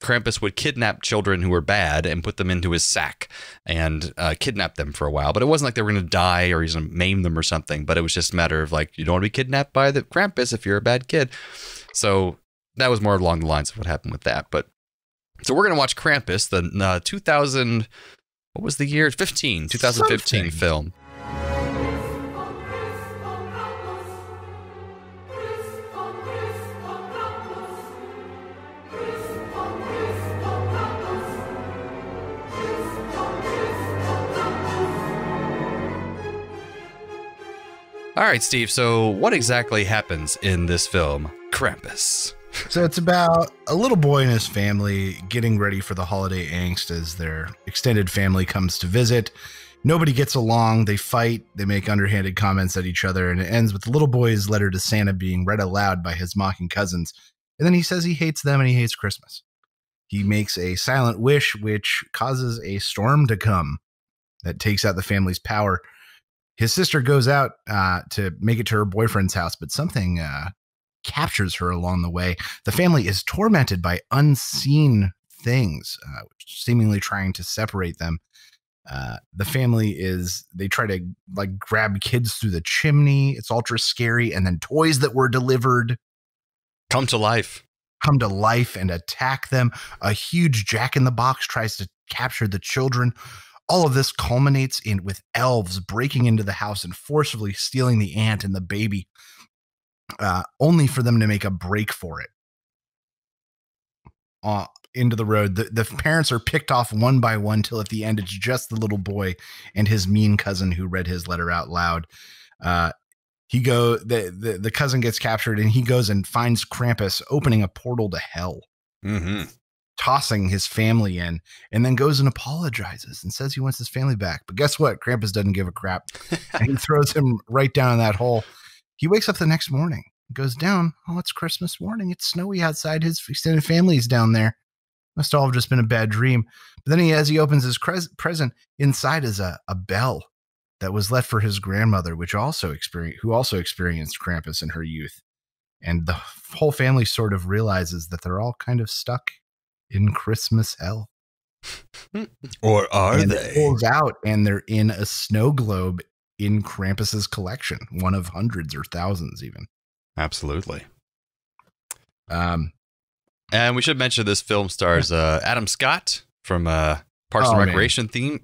Krampus would kidnap children who were bad and put them into his sack and kidnap them for a while. But it wasn't like they were going to die or he's going to maim them or something, but it was just a matter of like, you don't want to be kidnapped by the Krampus if you're a bad kid. So that was more along the lines of what happened with that. But so we're going to watch Krampus, the 2000, what was the year? 2015 film. All right, Steve, so what exactly happens in this film, Krampus? So it's about a little boy and his family getting ready for the holiday angst as their extended family comes to visit. Nobody gets along. They fight. They make underhanded comments at each other. And it ends with the little boy's letter to Santa being read aloud by his mocking cousins. And then he says he hates them and he hates Christmas. He makes a silent wish, which causes a storm to come that takes out the family's power. His sister goes out to make it to her boyfriend's house, but something captures her along the way. The family is tormented by unseen things, seemingly trying to separate them. The family they try to like grab kids through the chimney. It's ultra scary. And then toys that were delivered come to life and attack them. A huge Jack-in-the-Box tries to capture the children. All of this culminates with elves breaking into the house and forcibly stealing the aunt and the baby, only for them to make a break for it into the road. The parents are picked off one by one till at the end it's just the little boy and his mean cousin who read his letter out loud. The cousin gets captured, and he goes and finds Krampus opening a portal to hell, tossing his family in, and then goes and apologizes and says he wants his family back. But guess what? Krampus doesn't give a crap, and he throws him right down in that hole. He wakes up the next morning, goes down. Oh, it's Christmas morning. It's snowy outside. His extended family's down there. Must all have just been a bad dream. But then as he opens his present, inside is a bell that was left for his grandmother, who also experienced Krampus in her youth. And the whole family sort of realizes that they're all kind of stuck in Christmas hell. Or are and they? It pulls out, and they're in a snow globe in Krampus's collection, one of hundreds or thousands even. Absolutely. And we should mention this film stars Adam Scott from Parks and Recreation theme.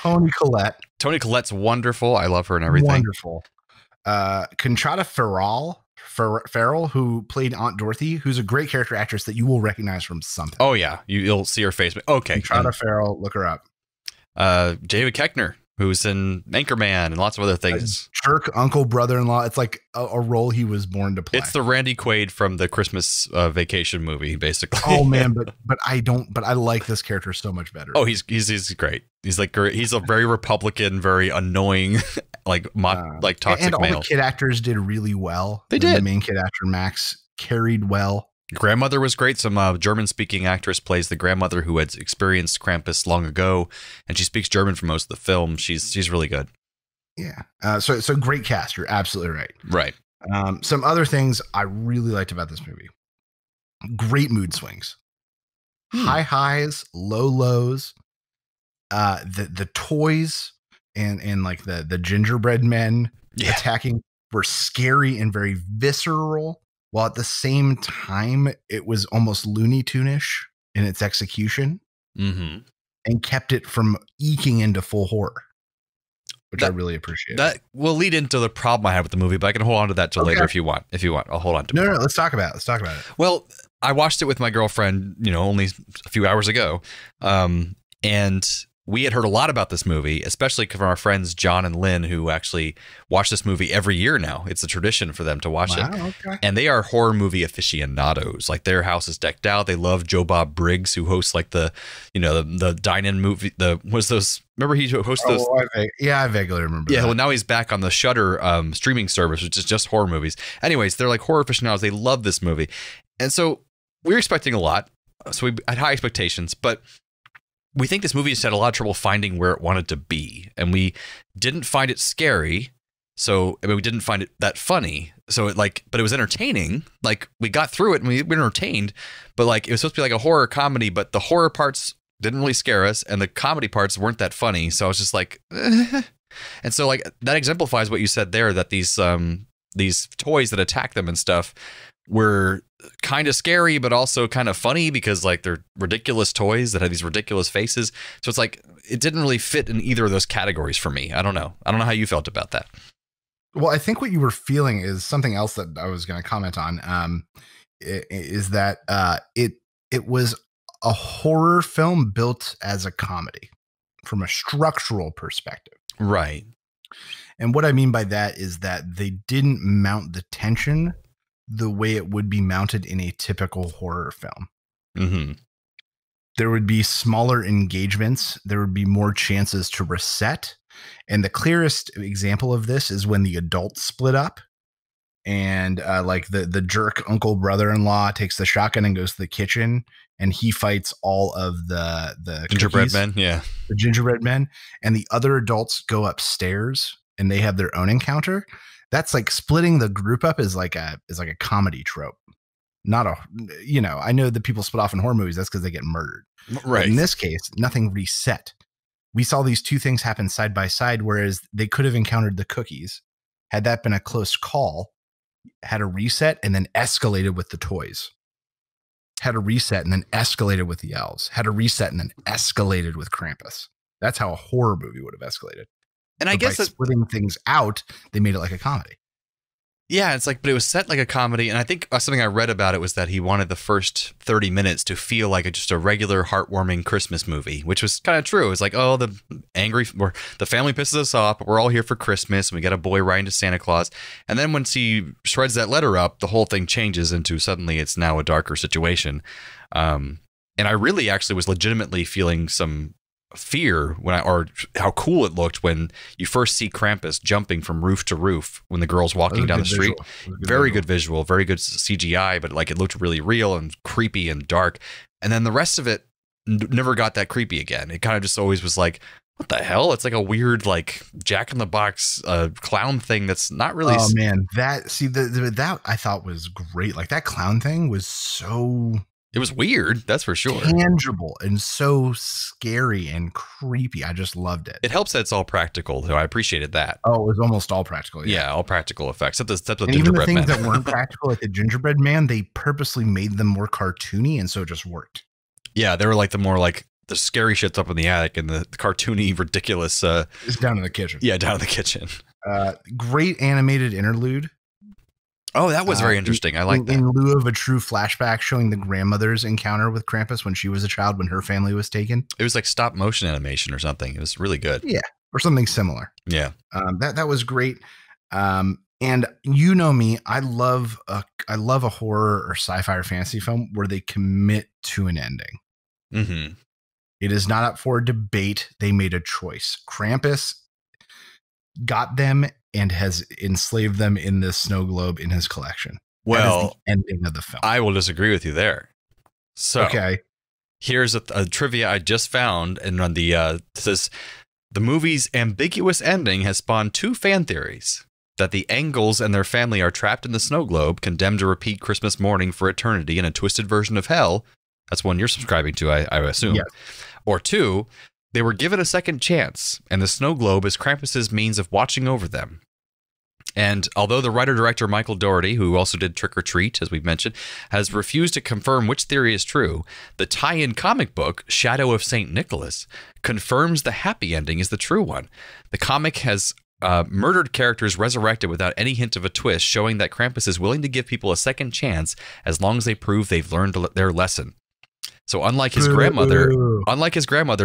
Toni Collette. Toni Collette's wonderful. I love her and everything. Wonderful. Conchata Ferrell, who played Aunt Dorothy, who's a great character actress that you will recognize from something. Oh, yeah. You'll see her face. Okay. Conchata Ferrell, look her up. David Koechner, who's in Anchorman and lots of other things. Jerk uncle brother-in-law. It's like a role he was born to play. It's the Randy Quaid from the Christmas Vacation movie, basically. Oh man, but I like this character so much better. Oh, he's great. He's like great. He's a very Republican, very annoying, toxic and all male. The kid actors did really well. They did. The main kid actor Max carried well. Grandmother was great. Some German-speaking actress plays the grandmother who had experienced Krampus long ago, and she speaks German for most of the film. She's really good. Yeah. So great cast. You're absolutely right. Right. Some other things I really liked about this movie. Great mood swings. High highs, low lows. The toys and like the gingerbread men attacking were scary and very visceral. While at the same time, it was almost Looney Tune-ish in its execution, and kept it from eking into full horror, which I really appreciate. That will lead into the problem I have with the movie, but I can hold on to that till later if you want. I'll hold on to it. No, let's talk about it. Well, I watched it with my girlfriend, only a few hours ago, and we had heard a lot about this movie, especially from our friends John and Lynn, who actually watch this movie every year now. It's a tradition for them to watch it. Okay. And they are horror movie aficionados. Like their house is decked out. They love Joe Bob Briggs, who hosts like the dine-in movie. Remember he hosts those? I vaguely remember. Yeah, that. well now he's back on the Shudder streaming service, which is just horror movies. Anyways, they're like horror aficionados. They love this movie. And so we were expecting a lot. So we had high expectations, but we think this movie just had a lot of trouble finding where it wanted to be, and we didn't find it scary. So we didn't find it that funny. So but it was entertaining. Like we got through it and we were entertained, but like it was supposed to be like a horror comedy, but the horror parts didn't really scare us, and the comedy parts weren't that funny. So I was just like, eh. And so like that exemplifies what you said there, that these toys that attack them and stuff were kind of scary, but also kind of funny because like they're ridiculous toys that have these ridiculous faces. So it's like it didn't really fit in either of those categories for me. I don't know how you felt about that. Well, I think what you were feeling is something else that I was going to comment on. Is that it was a horror film built as a comedy from a structural perspective, right? And what I mean by that is that they didn't mount the tension the way it would be mounted in a typical horror film. Mm-hmm. There would be smaller engagements. There would be more chances to reset. And the clearest example of this is when the adults split up and like the jerk uncle brother-in-law takes the shotgun and goes to the kitchen and he fights all of the gingerbread cookies, men. Yeah. The gingerbread men. And the other adults go upstairs and they have their own encounter. That's like splitting the group up is like a comedy trope. Not I know that people split off in horror movies. That's because they get murdered. Right. But in this case, nothing reset. We saw these two things happen side by side, whereas they could have encountered the cookies. Had that been a close call, had a reset and then escalated with the toys. Had a reset and then escalated with the elves. Had a reset and then escalated with Krampus. That's how a horror movie would have escalated. And I guess by splitting things out, they made it like a comedy. Yeah, it's like, but it was set like a comedy, and I think something I read about it was that he wanted the first 30 minutes to feel like just a regular heartwarming Christmas movie, which was kind of true. It was like, oh, the family pisses us off, but we're all here for Christmas, and we got a boy writing to Santa Claus. And then once he shreds that letter up, the whole thing changes into suddenly it's now a darker situation. And I really actually was legitimately feeling some fear or how cool it looked when you first see Krampus jumping from roof to roof when the girl's walking down the street. Very good visual, very good CGI, but like it looked really real and creepy and dark. And then the rest of it never got that creepy again. It kind of just always was like, what the hell? It's like a weird like Jack in the Box clown thing that's not really. Oh man, that I thought was great. Like that clown thing was so. It was weird, that's for sure. Tangible and so scary and creepy. I just loved it. It helps that it's all practical, though. I appreciated that. Oh, it was almost all practical. Yeah, all practical effects. Except the and even the things that weren't practical, like the gingerbread man, they purposely made them more cartoony, and so it just worked. Yeah, they were like the scary shit's up in the attic, and the cartoony, ridiculous. It's down in the kitchen. Yeah, down in the kitchen. Great animated interlude. Oh, that was very interesting. I like that. In lieu of a true flashback showing the grandmother's encounter with Krampus when she was a child, when her family was taken. It was like stop motion animation or something. It was really good. Yeah, or something similar. Yeah. That was great. And you know me, I love a horror or sci-fi or fantasy film where they commit to an ending. Mm-hmm. It is not up for debate. They made a choice. Krampus got them and has enslaved them in this snow globe in his collection. Well, that is the ending of the film. I will disagree with you there. So, okay, here's a trivia I just found, and on the says the movie's ambiguous ending has spawned two fan theories: that the Engels and their family are trapped in the snow globe, condemned to repeat Christmas morning for eternity in a twisted version of hell. That's one you're subscribing to, I assume. Yes. Or two, they were given a second chance, and the snow globe is Krampus's means of watching over them. And although the writer-director Michael Dougherty, who also did Trick or Treat, as we've mentioned, has refused to confirm which theory is true, the tie-in comic book, Shadow of St. Nicholas, confirms the happy ending is the true one. The comic has murdered characters resurrected without any hint of a twist, showing that Krampus is willing to give people a second chance as long as they prove they've learned their lesson. So unlike his grandmother,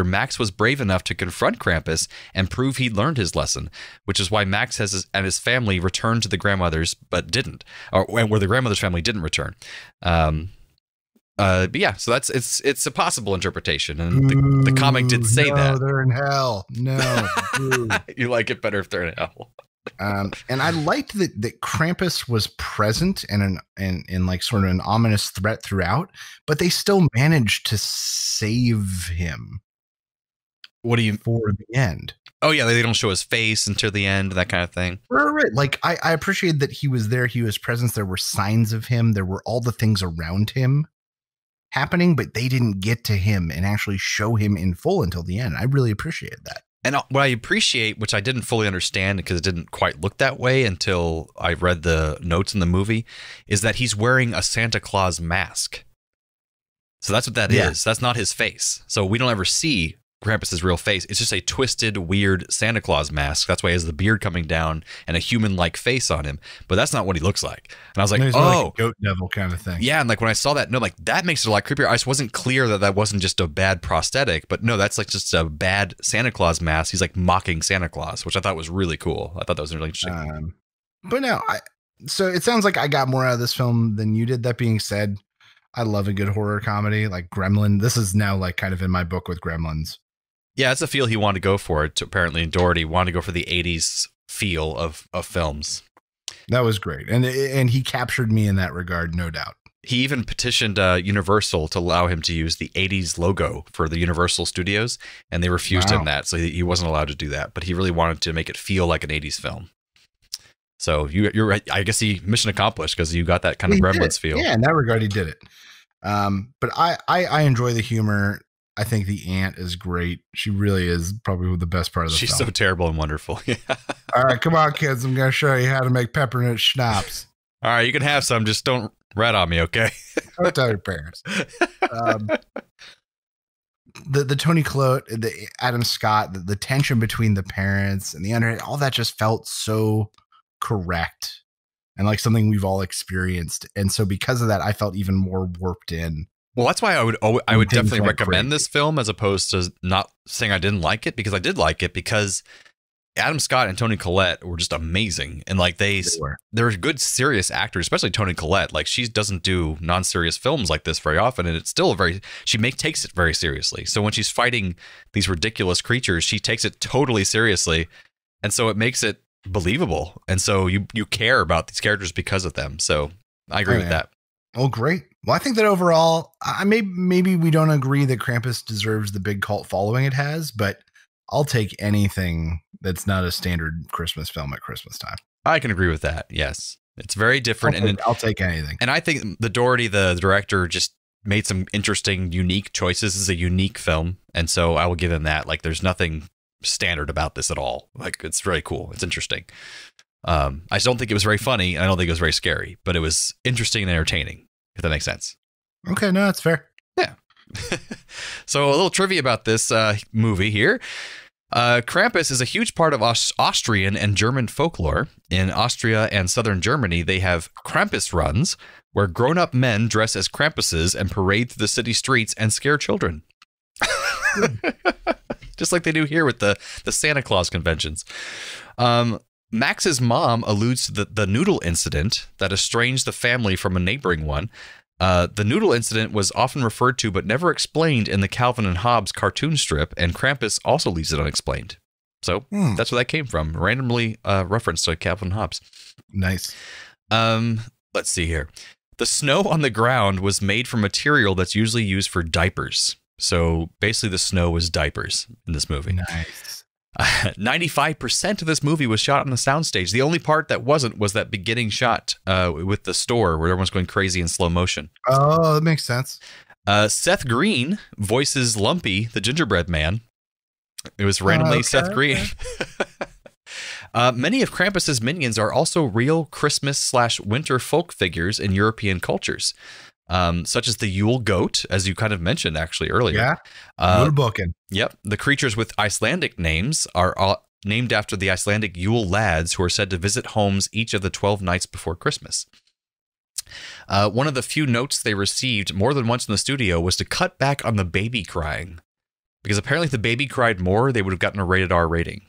Max was brave enough to confront Krampus and prove he'd learned his lesson, which is why Max and his family returned to the grandmother's, but didn't, or where the grandmother's family didn't return. But yeah, so it's a possible interpretation, and the comic did say that. They're in hell. No, you like it better if they're in hell. And I liked that Krampus was present and in like sort of an ominous threat throughout, but they still managed to save him. What do you for the end? Oh yeah, they don't show his face until the end, that kind of thing. Right. Like I appreciate that he was there. He was present. There were signs of him. There were all the things around him happening, but they didn't get to him and actually show him in full until the end. I really appreciated that. And what I appreciate, which I didn't fully understand because it didn't quite look that way until I read the notes in the movie, is that he's wearing a Santa Claus mask. So that's what that is. That's not his face. So we don't ever see Krampus's real face. It's just a twisted, weird Santa Claus mask. That's why he has the beard coming down and a human-like face on him. But that's not what he looks like. And I was like, like a goat devil kind of thing. Yeah, and like when I saw that, no, like that makes it a lot creepier. I just wasn't clear that wasn't just a bad prosthetic, but no, that's like just a bad Santa Claus mask. He's like mocking Santa Claus, which I thought was really cool. I thought that was really interesting. But no, so it sounds like I got more out of this film than you did. That being said, I love a good horror comedy like Gremlin. This is now like kind of in my book with Gremlins. Yeah, it's a feel he wanted to go for. It apparently, Dougherty wanted to go for the 80s feel of films. That was great. And he captured me in that regard, no doubt. He even petitioned Universal to allow him to use the 80s logo for the Universal Studios, and they refused him that, so he wasn't allowed to do that. But he really wanted to make it feel like an 80s film. So you're right. I guess he mission accomplished because you got that kind of Gremlins feel. Yeah, in that regard, he did it. But I enjoy the humor. I think the aunt is great. She really is probably the best part of the film. She's so terrible and wonderful. All right, come on, kids. I'm going to show you how to make peppermint schnapps. All right, you can have some. Just don't rat on me, okay? Don't tell your parents. The Tony Collette, the Adam Scott, the tension between the parents and the underhead, all that just felt so correct. and like something we've all experienced. And so because of that, I felt even more warped in. Well, that's why I would definitely like recommend crazy. this film as opposed to not saying I didn't like it, because I did like it, because Adam Scott and Toni Collette were just amazing. And like they're good serious actors, especially Toni Collette. Like she doesn't do non-serious films like this very often. And it's still takes it very seriously. So when she's fighting these ridiculous creatures, she takes it totally seriously. And so it makes it believable. And so you care about these characters because of them. So I agree with that. Oh, great. Well, I think that overall, maybe we don't agree that Krampus deserves the big cult following it has, but I'll take anything that's not a standard Christmas film at Christmas time. I can agree with that. Yes. It's very different. I'll take anything. And I think the Doherty, the director, just made some interesting, unique choices. This is a unique film. And so I will give him that. Like there's nothing standard about this at all. Like it's very cool. It's interesting. I just don't think it was very funny. And I don't think it was very scary, but it was interesting and entertaining, if that makes sense. Okay. No, that's fair. Yeah. So a little trivia about this movie here. Krampus is a huge part of Austrian and German folklore. In Austria and southern Germany, they have Krampus runs, where grown-up men dress as Krampuses and parade through the city streets and scare children. Just like they do here with the Santa Claus conventions. Max's mom alludes to the noodle incident that estranged the family from a neighboring one. The noodle incident was often referred to but never explained in the Calvin and Hobbes cartoon strip, and Krampus also leaves it unexplained. So that's where that came from. Randomly referenced to Calvin and Hobbes. Nice. Let's see here. The snow on the ground was made from material that's usually used for diapers. So basically the snow was diapers in this movie. Nice. 95% of this movie was shot on the soundstage. The only part that wasn't was that beginning shot with the store where everyone's going crazy in slow motion. Oh, that makes sense. Seth Green voices Lumpy, the gingerbread man. It was randomly Seth Green. Many of Krampus's minions are also real Christmas/winter folk figures in European cultures, such as the Yule goat, as you kind of mentioned actually earlier. Yeah, booking. Yep. The creatures with Icelandic names are named after the Icelandic Yule lads who are said to visit homes each of the 12 nights before Christmas. One of the few notes they received more than once in the studio was to cut back on the baby crying, because apparently if the baby cried more, they would have gotten a rated R rating,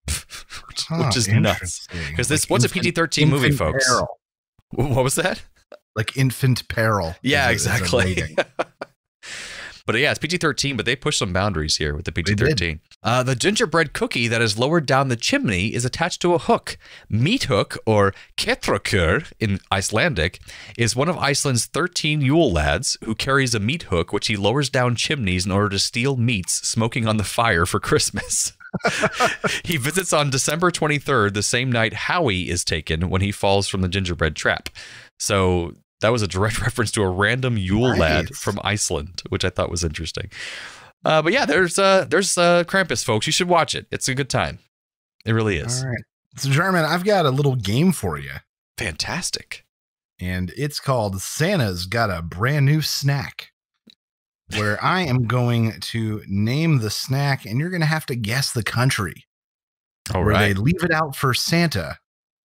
which is nuts. Because this was a PG-13 movie, folks. Peril. What was that? Like infant peril. Yeah, exactly. But yeah, it's PG-13, but they push some boundaries here with the PG-13. The gingerbread cookie that is lowered down the chimney is attached to a hook. Meat hook, or ketrakur in Icelandic, is one of Iceland's 13 Yule lads who carries a meat hook, which he lowers down chimneys in order to steal meats smoking on the fire for Christmas. He visits on December 23rd, the same night Howie is taken when he falls from the gingerbread trap. So that was a direct reference to a random Yule lad from Iceland, which I thought was interesting. But yeah, there's Krampus, folks. You should watch it. It's a good time. It really is. All right. So, Jarman, I've got a little game for you. Fantastic. And it's called Santa's Got a Brand New Snack, where I am going to name the snack, and you're going to have to guess the country. All where right. they leave it out for Santa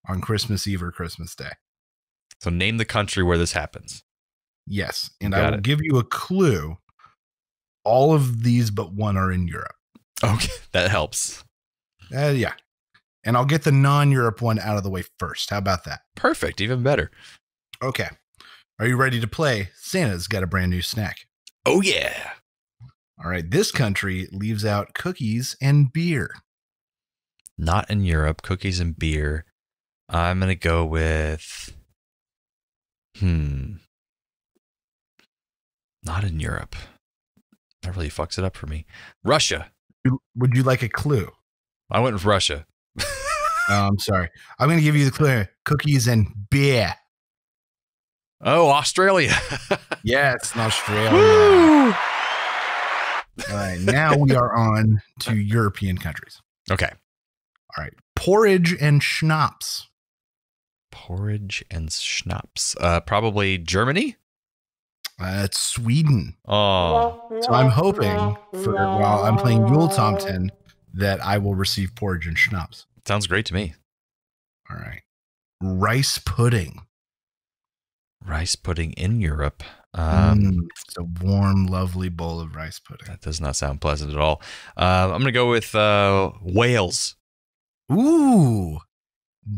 on Christmas Eve or Christmas Day. So name the country where this happens. Yes. And I will give you a clue. All of these but one are in Europe. Okay. That helps. Yeah. And I'll get the non-Europe one out of the way first. How about that? Perfect. Even better. Okay. Are you ready to play? Santa's Got a Brand New Snack. Oh, yeah. All right. This country leaves out cookies and beer. Not in Europe. Cookies and beer. I'm going to go with... Not in Europe. That really fucks it up for me. Russia. Would you like a clue? I went with Russia. I'm sorry. I'm going to give you the clue. Cookies and beer. Oh, Australia. Yes, in Australia. Woo! All right. Now we are on to European countries. Okay. All right. Porridge and schnapps. Porridge and schnapps. Probably Germany? It's Sweden. Oh. So I'm hoping while I'm playing Yule Tomten that I will receive porridge and schnapps. Sounds great to me. All right. rice pudding. Rice pudding in Europe. It's a warm, lovely bowl of rice pudding. That does not sound pleasant at all. I'm going to go with Wales. Ooh,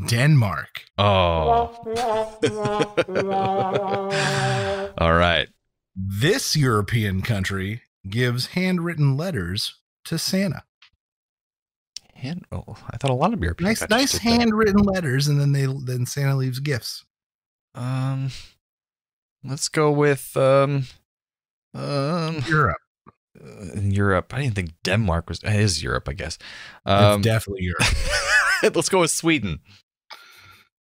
Denmark. Oh. All right. This European country gives handwritten letters to Santa. I thought a lot of European Nice countries did that. handwritten letters, and then Santa leaves gifts. Let's go with Europe. Europe. I didn't think Denmark was. It is Europe, I guess. It's definitely Europe. Let's go with Sweden.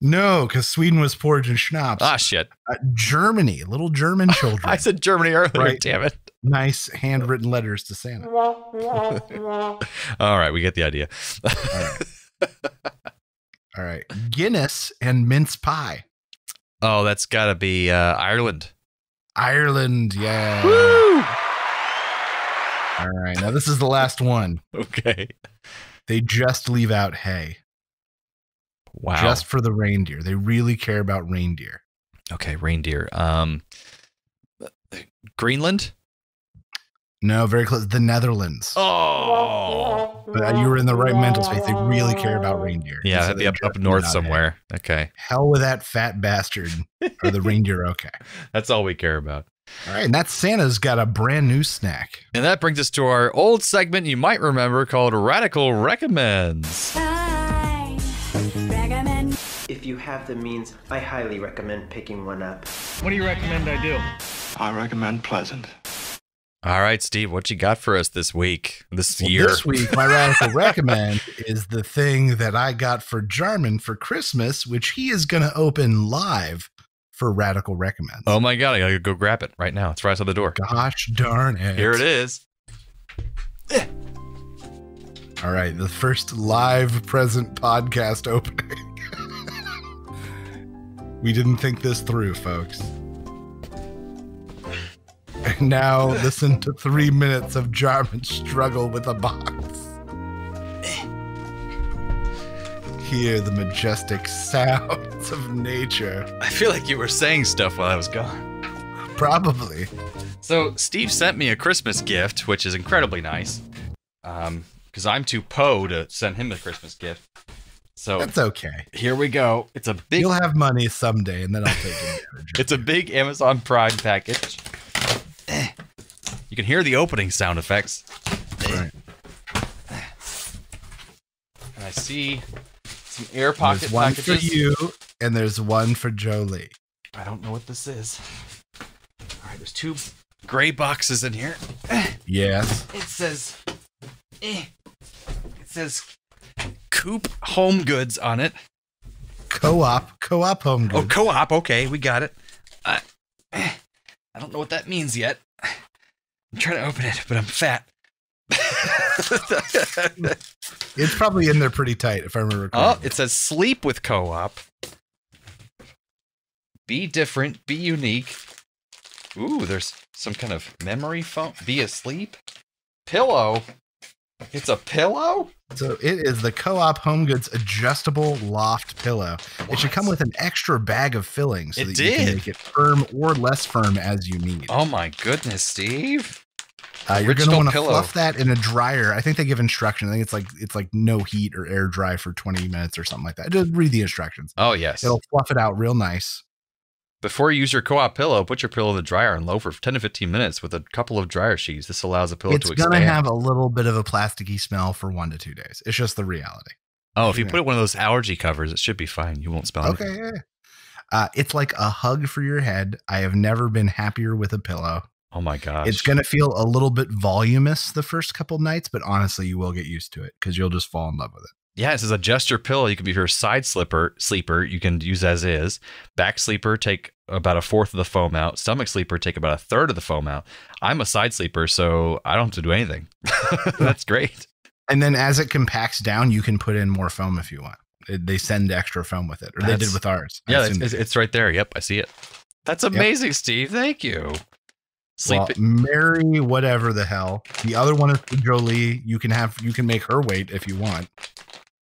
No, because Sweden was porridge and schnapps. Ah, shit. Germany, little German children. I said Germany earlier. Right. Damn it. Nice handwritten letters to Santa. All right, we get the idea. All right. Guinness and mince pie. Oh, that's got to be Ireland. Ireland, yeah. Woo! All right. Now, this is the last one. Okay. They just leave out hay. Wow. Just for the reindeer. They really care about reindeer. Okay, reindeer. Greenland? No, very close. The Netherlands. Oh. But you were in the right mental space. They really care about reindeer. Yeah, So it'd be they up just north leave out somewhere. hay. Okay. Hell with that fat bastard. Are the reindeer okay? That's all we care about. All right, and that Santa's got a brand new snack. And that brings us to our old segment you might remember called Radical Recommends. If you have the means, I highly recommend picking one up. What do you recommend I do? I recommend pleasant. All right, Steve, what you got for us this week, this Well, year? This week, my radical recommend is the thing that I got for Jarman for Christmas, which he is going to open live for Radical Recommends. Oh my God, I gotta go grab it right now. It's right outside the door. Gosh darn it. Here it is. All right, the first live present podcast opening. We didn't think this through, folks. And now listen to 3 minutes of Jarman's struggle with a box. Hear the majestic sounds of nature. I feel like you were saying stuff while I was gone. Probably. So Steve sent me a Christmas gift, which is incredibly nice. Because I'm too to send him a Christmas gift. So That's okay. here we go. It's a big. You'll have money someday, and then I'll take advantage. It's a big Amazon Prime package. You can hear the opening sound effects. Right. And I see some air pocket There's one packages. for you, and there's one for Jolie. I don't know what this is. All right, there's two gray boxes in here. Yes. It says Coop Home Goods on it. Co-op home goods. Oh, co-op. Okay, we got it. I don't know what that means yet. I'm trying to open it, but I'm fat. It's probably in there pretty tight, if I remember correctly. Oh, it says sleep with co-op. Be different, be unique. Ooh, there's some kind of memory foam. Be asleep. Pillow. It's a pillow? So it is the Co-op Home Goods adjustable loft pillow. It should come with an extra bag of fillings so It that you can did. make it firm or less firm as you need. Oh my goodness, Steve. You're going to original want to pillow. fluff that in a dryer. I think they give instructions. I think it's like no heat or air dry for 20 minutes or something like that. Just read the instructions. Oh, yes. It'll fluff it out real nice. Before you use your co-op pillow, put your pillow in the dryer and low for 10 to 15 minutes with a couple of dryer sheets. This allows the pillow It's to going expand. to have a little bit of a plasticky smell for 1 to 2 days. It's just the reality. Oh, if you put one of those allergy covers, it should be fine. You won't smell it. Okay. Yeah. It's like a hug for your head. I have never been happier with a pillow. Oh my gosh. It's going to feel a little bit voluminous the first couple nights, but honestly, you will get used to it because you'll just fall in love with it. Yeah, it says adjust your pillow. You can be your side sleeper. You can use as is. Back sleeper, take about a fourth of the foam out. Stomach sleeper, take about a third of the foam out. I'm a side sleeper, so I don't have to do anything. That's great. And then as it compacts down, you can put in more foam if you want. They send extra foam with it, or they did with ours. Yeah, it's right there. Yep, I see it. That's amazing, Steve. Thank you. Well, Mary, whatever the hell. The other one is for Jolie. You can make her wait if you want.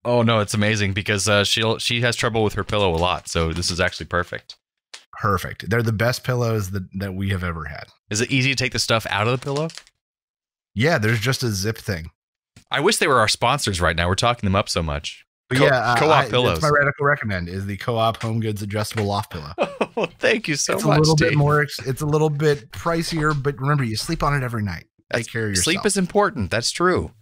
Oh no, it's amazing because she has trouble with her pillow a lot. So this is actually perfect. Perfect. They're the best pillows that we have ever had. Is it easy to take the stuff out of the pillow? Yeah, there's just a zip thing. I wish they were our sponsors right now. We're talking them up so much. But Co-op pillows. That's my radical recommend is the Co-op Home Goods adjustable loft pillow. Oh, thank you so it's much. It's a little Steve. bit more. It's a little bit pricier, but remember, you sleep on it every night. Take care of yourself. Sleep is important. That's true.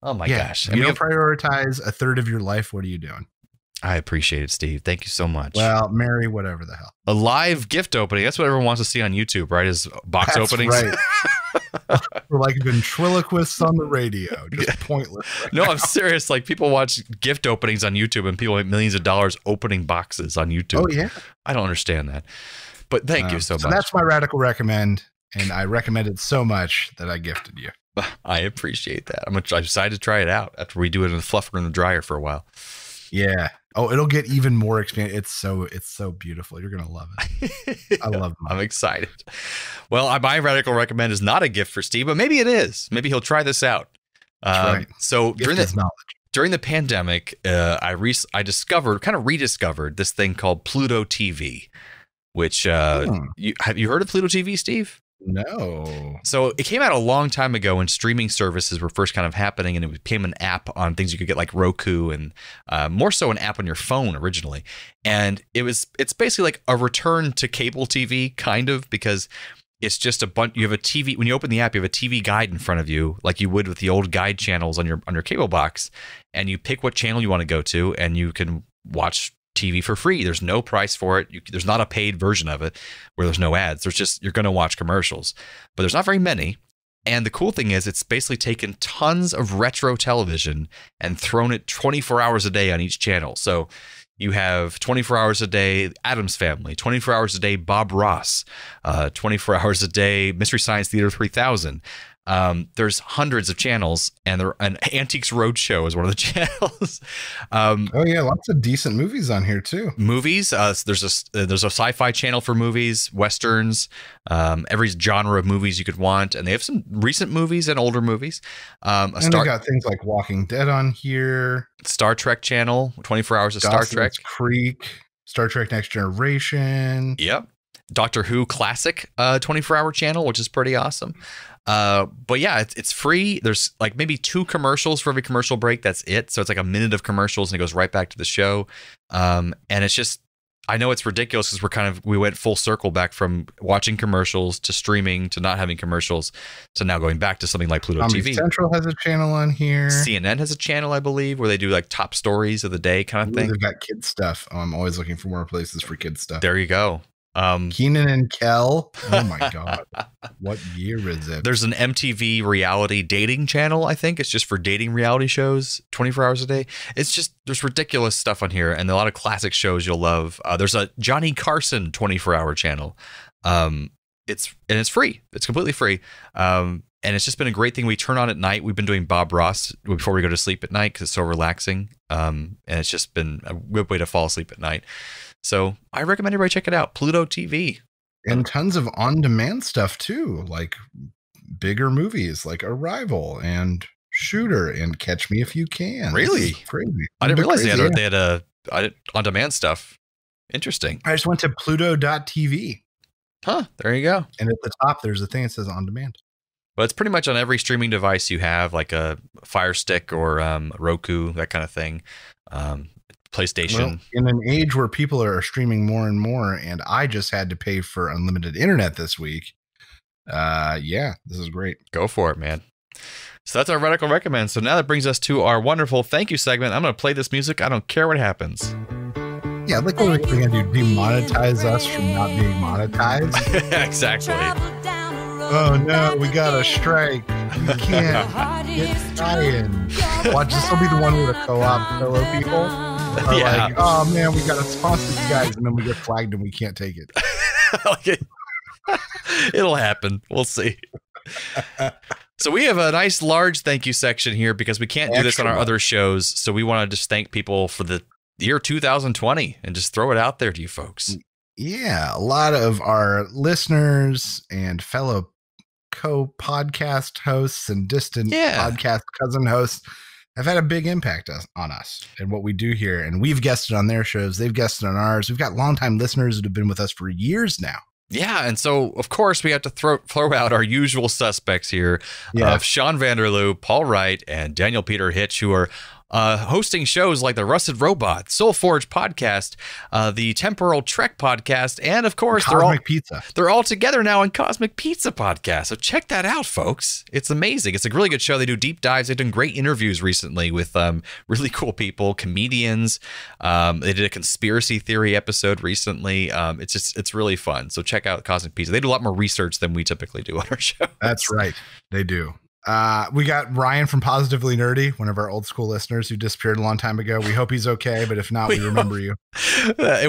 Oh my gosh! If you don't prioritize a third of your life, what are you doing? I appreciate it, Steve. Thank you so much. Well, Mary, whatever the hell. A live gift opening. That's what everyone wants to see on YouTube, right? Is box openings. Right. We're like ventriloquists on the radio. Just pointless. Right no, now. I'm serious. Like people watch gift openings on YouTube and people make millions of dollars opening boxes on YouTube. Oh, yeah. I don't understand that. But thank you so much. That's my radical recommend. And I recommend it so much that I gifted you. I appreciate that. I decided to try it out after we do it in the fluffer and the dryer for a while. Yeah. Oh, it'll get even more expanded. It's so beautiful. You're gonna love it. I love them. I'm excited. Well, my radical recommend is not a gift for Steve, but maybe it is. Maybe he'll try this out. That's right. So during the pandemic, I rediscovered this thing called Pluto TV, which have you heard of Pluto TV, Steve? No. So it came out a long time ago when streaming services were first kind of happening, and it became an app on things you could get like Roku and more so an app on your phone originally. And it's basically like a return to cable TV kind of, because it's just a bunch. You have a TV when you open the app. You have a TV guide in front of you, like you would with the old guide channels on your cable box, and you pick what channel you want to go to, and you can watch TV for free. There's no price for it. There's not a paid version of it where there's no ads. There's just, you're going to watch commercials, but there's not very many. And the cool thing is it's basically taken tons of retro television and thrown it 24 hours a day on each channel. So you have 24 hours a day Addams Family, 24 hours a day Bob Ross, 24 hours a day Mystery Science Theater 3000. There's hundreds of channels, and an Antiques Roadshow is one of the channels. Oh yeah, lots of decent movies on here too. Movies. There's a sci-fi channel for movies, westerns, every genre of movies you could want, and they have some recent movies and older movies. And they got things like Walking Dead on here. Star Trek channel, 24 hours of Dawson's Star Trek. Creek, Star Trek Next Generation. Yep. Doctor Who Classic 24-hour channel, which is pretty awesome. But yeah, it's free. There's like maybe 2 commercials for every commercial break. That's it. So it's like a minute of commercials and it goes right back to the show. And it's just, I know it's ridiculous because we went full circle back from watching commercials to streaming to not having commercials to now going back to something like Pluto TV. Central has a channel on here. CNN has a channel, I believe, where they do like top stories of the day kind of thing. They've got kids stuff. I'm always looking for more places for kids stuff. There you go. Keenan and Kel. Oh my God. What year is it? There's an MTV reality dating channel, I think. It's just for dating reality shows 24 hours a day. It's just, there's ridiculous stuff on here and a lot of classic shows you'll love. There's a Johnny Carson 24-hour channel. It's free. It's completely free. And it's just been a great thing. We turn on at night. We've been doing Bob Ross before we go to sleep at night because it's so relaxing. And it's just been a good way to fall asleep at night. So I recommend everybody check it out. Pluto TV. And tons of on-demand stuff too, like bigger movies like Arrival and Shooter and Catch Me If You Can. Really? Crazy. I didn't realize they had on-demand stuff. Interesting. I just went to Pluto.tv. Huh. There you go. And at the top, there's a thing that says on demand. But it's pretty much on every streaming device you have, like a Fire Stick or Roku, that kind of thing. PlayStation. Well, in an age where people are streaming more and more, and I just had to pay for unlimited internet this week. Yeah, this is great. Go for it, man. So that's our radical recommend. So now that brings us to our wonderful thank you segment. I'm going to play this music. I don't care what happens. Yeah, like what we're going to do, demonetize us from not being monetized. Exactly. Oh no, we got a strike. We can't get Ryan. Watch, this will be the one with the co-op pillow people. Yeah. Like, oh man, we got to sponsor you guys, and then we get flagged and we can't take it. It'll happen. We'll see. So we have a nice large thank you section here because we can't do this on our other shows. So we want to just thank people for the year 2020 and just throw it out there to you folks. Yeah, a lot of our listeners and fellow co-podcast hosts and distant podcast cousin hosts have had a big impact on us and what we do here. And we've guested on their shows. They've guested on ours. We've got longtime listeners that have been with us for years now. Yeah, and so, of course, we have to throw out our usual suspects here of Sean Vanderloo, Paul Wright, and Daniel Peter Hitch, who are hosting shows like the Rusted Robot, Soul Forge podcast, the Temporal Trek podcast, and of course, Pizza. They're all together now in Cosmic Pizza podcast. So check that out, folks. It's amazing. It's a really good show. They do deep dives. They've done great interviews recently with really cool people, comedians. They did a conspiracy theory episode recently. It's really fun. So check out Cosmic Pizza. They do a lot more research than we typically do on our show. That's right. They do. We got Ryan from Positively Nerdy, one of our old school listeners who disappeared a long time ago. We hope he's okay, but if not, we remember you.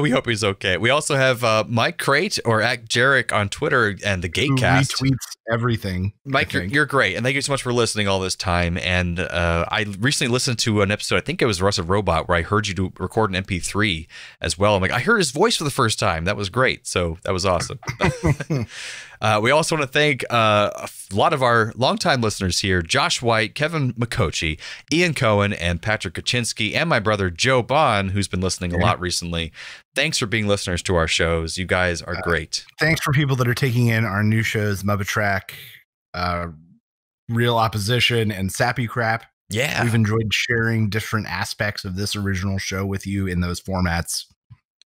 We hope he's okay. We also have Mike Crate or @Jarek on Twitter and the Gatecast. Who retweets everything. Mike, you're great. And thank you so much for listening all this time. And I recently listened to an episode, I think it was Rusted Robot, where I heard you record an MP3 as well. I'm like, I heard his voice for the first time. That was great. So that was awesome. We also want to thank a lot of our longtime listeners here, Josh White, Kevin McCochi, Ian Cohen, and Patrick Kaczynski, and my brother Joe Bond, who's been listening a lot recently. Thanks for being listeners to our shows. You guys are great. Thanks for people that are taking in our new shows, Muppet Track, Real Opposition, and Sappy Crap. Yeah. We've enjoyed sharing different aspects of this original show with you in those formats,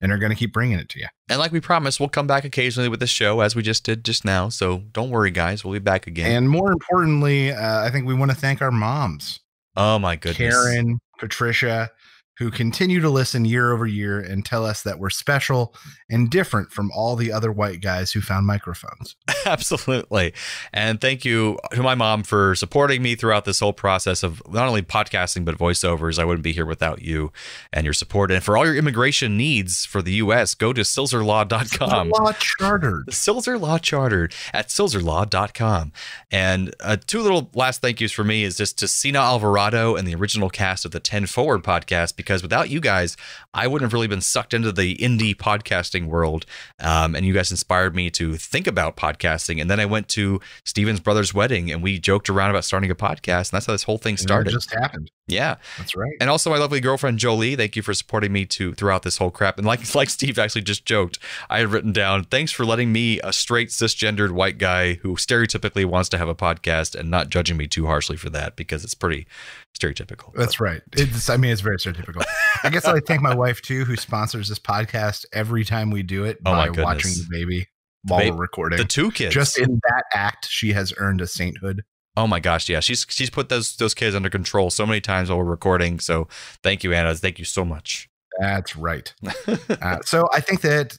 and are going to keep bringing it to you. And like we promised, we'll come back occasionally with the show, as we just did just now. So don't worry, guys. We'll be back again. And more importantly, I think we want to thank our moms. Oh, my goodness. Karen, Patricia, who continue to listen year over year and tell us that we're special and different from all the other white guys who found microphones. Absolutely. And thank you to my mom for supporting me throughout this whole process of not only podcasting, but voiceovers. I wouldn't be here without you and your support. And for all your immigration needs for the U.S., go to silzerlaw.com. Silzer Law Chartered. Silzer Law Chartered at silzerlaw.com. And two little last thank yous for me is just to Sina Alvarado and the original cast of the 10 Forward podcast, because without you guys, I wouldn't have really been sucked into the indie podcasting world. And you guys inspired me to think about podcasting. And then I went to Steven's brother's wedding and we joked around about starting a podcast. And that's how this whole thing started. It just happened. Yeah. That's right. And also my lovely girlfriend, Jolie, thank you for supporting me throughout this whole crap. And like Steve actually just joked, I had written down, thanks for letting me, a straight cisgendered white guy who stereotypically wants to have a podcast, and not judging me too harshly for that, because it's pretty stereotypical. That's right. It's very stereotypical. I guess I thank my wife too, who sponsors this podcast every time we do it by watching the baby while we're recording. The two kids. Just in that act, she has earned a sainthood. Oh my gosh, yeah. She's put those kids under control so many times while we're recording. So thank you, Anna. Thank you so much. That's right. So I think that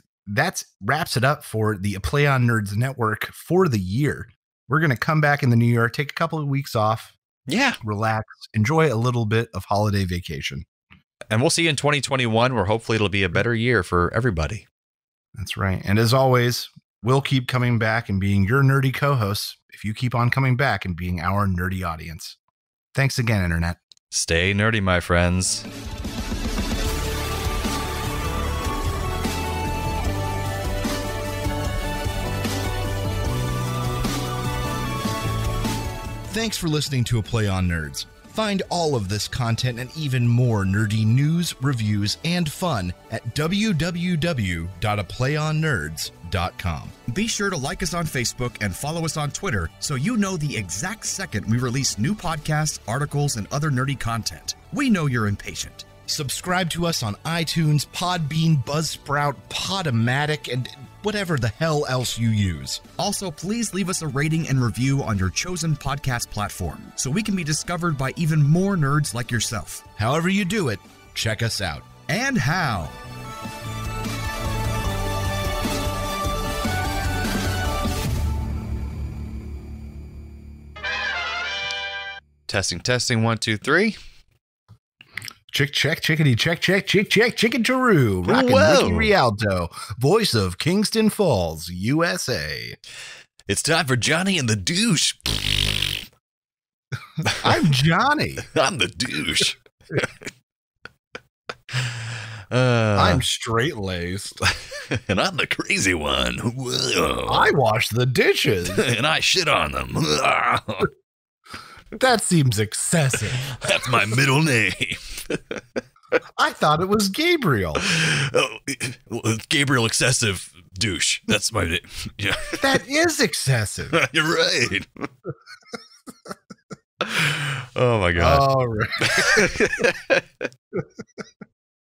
wraps it up for the Play on Nerds Network for the year. We're going to come back in the new year, take a couple of weeks off. Yeah. Relax, enjoy a little bit of holiday vacation. And we'll see you in 2021, where hopefully it'll be a better year for everybody. That's right. And as always, we'll keep coming back and being your nerdy co-hosts if you keep on coming back and being our nerdy audience. Thanks again, Internet. Stay nerdy, my friends. Thanks for listening to A Play on Nerds. Find all of this content and even more nerdy news, reviews, and fun at www.aplayonnerds.com. Be sure to like us on Facebook and follow us on Twitter so you know the exact second we release new podcasts, articles, and other nerdy content. We know you're impatient. Subscribe to us on iTunes, Podbean, Buzzsprout, Podomatic, and whatever the hell else you use. Also, please leave us a rating and review on your chosen podcast platform so we can be discovered by even more nerds like yourself. However you do it, check us out. And how. Testing, 1, 2, 3. Chick, check, chickadee, check, chicken Taroo. Rockin' Ricky Rialto, voice of Kingston Falls, USA. It's time for Johnny and the Douche. I'm Johnny. I'm the douche. I'm straight-laced. And I'm the crazy one. Whoa. I wash the dishes. And I shit on them. That seems excessive. That's my middle name. I thought it was Gabriel. Oh, well, Gabriel excessive douche. That's my name. Yeah. That is excessive. You're right. Oh my God. All right.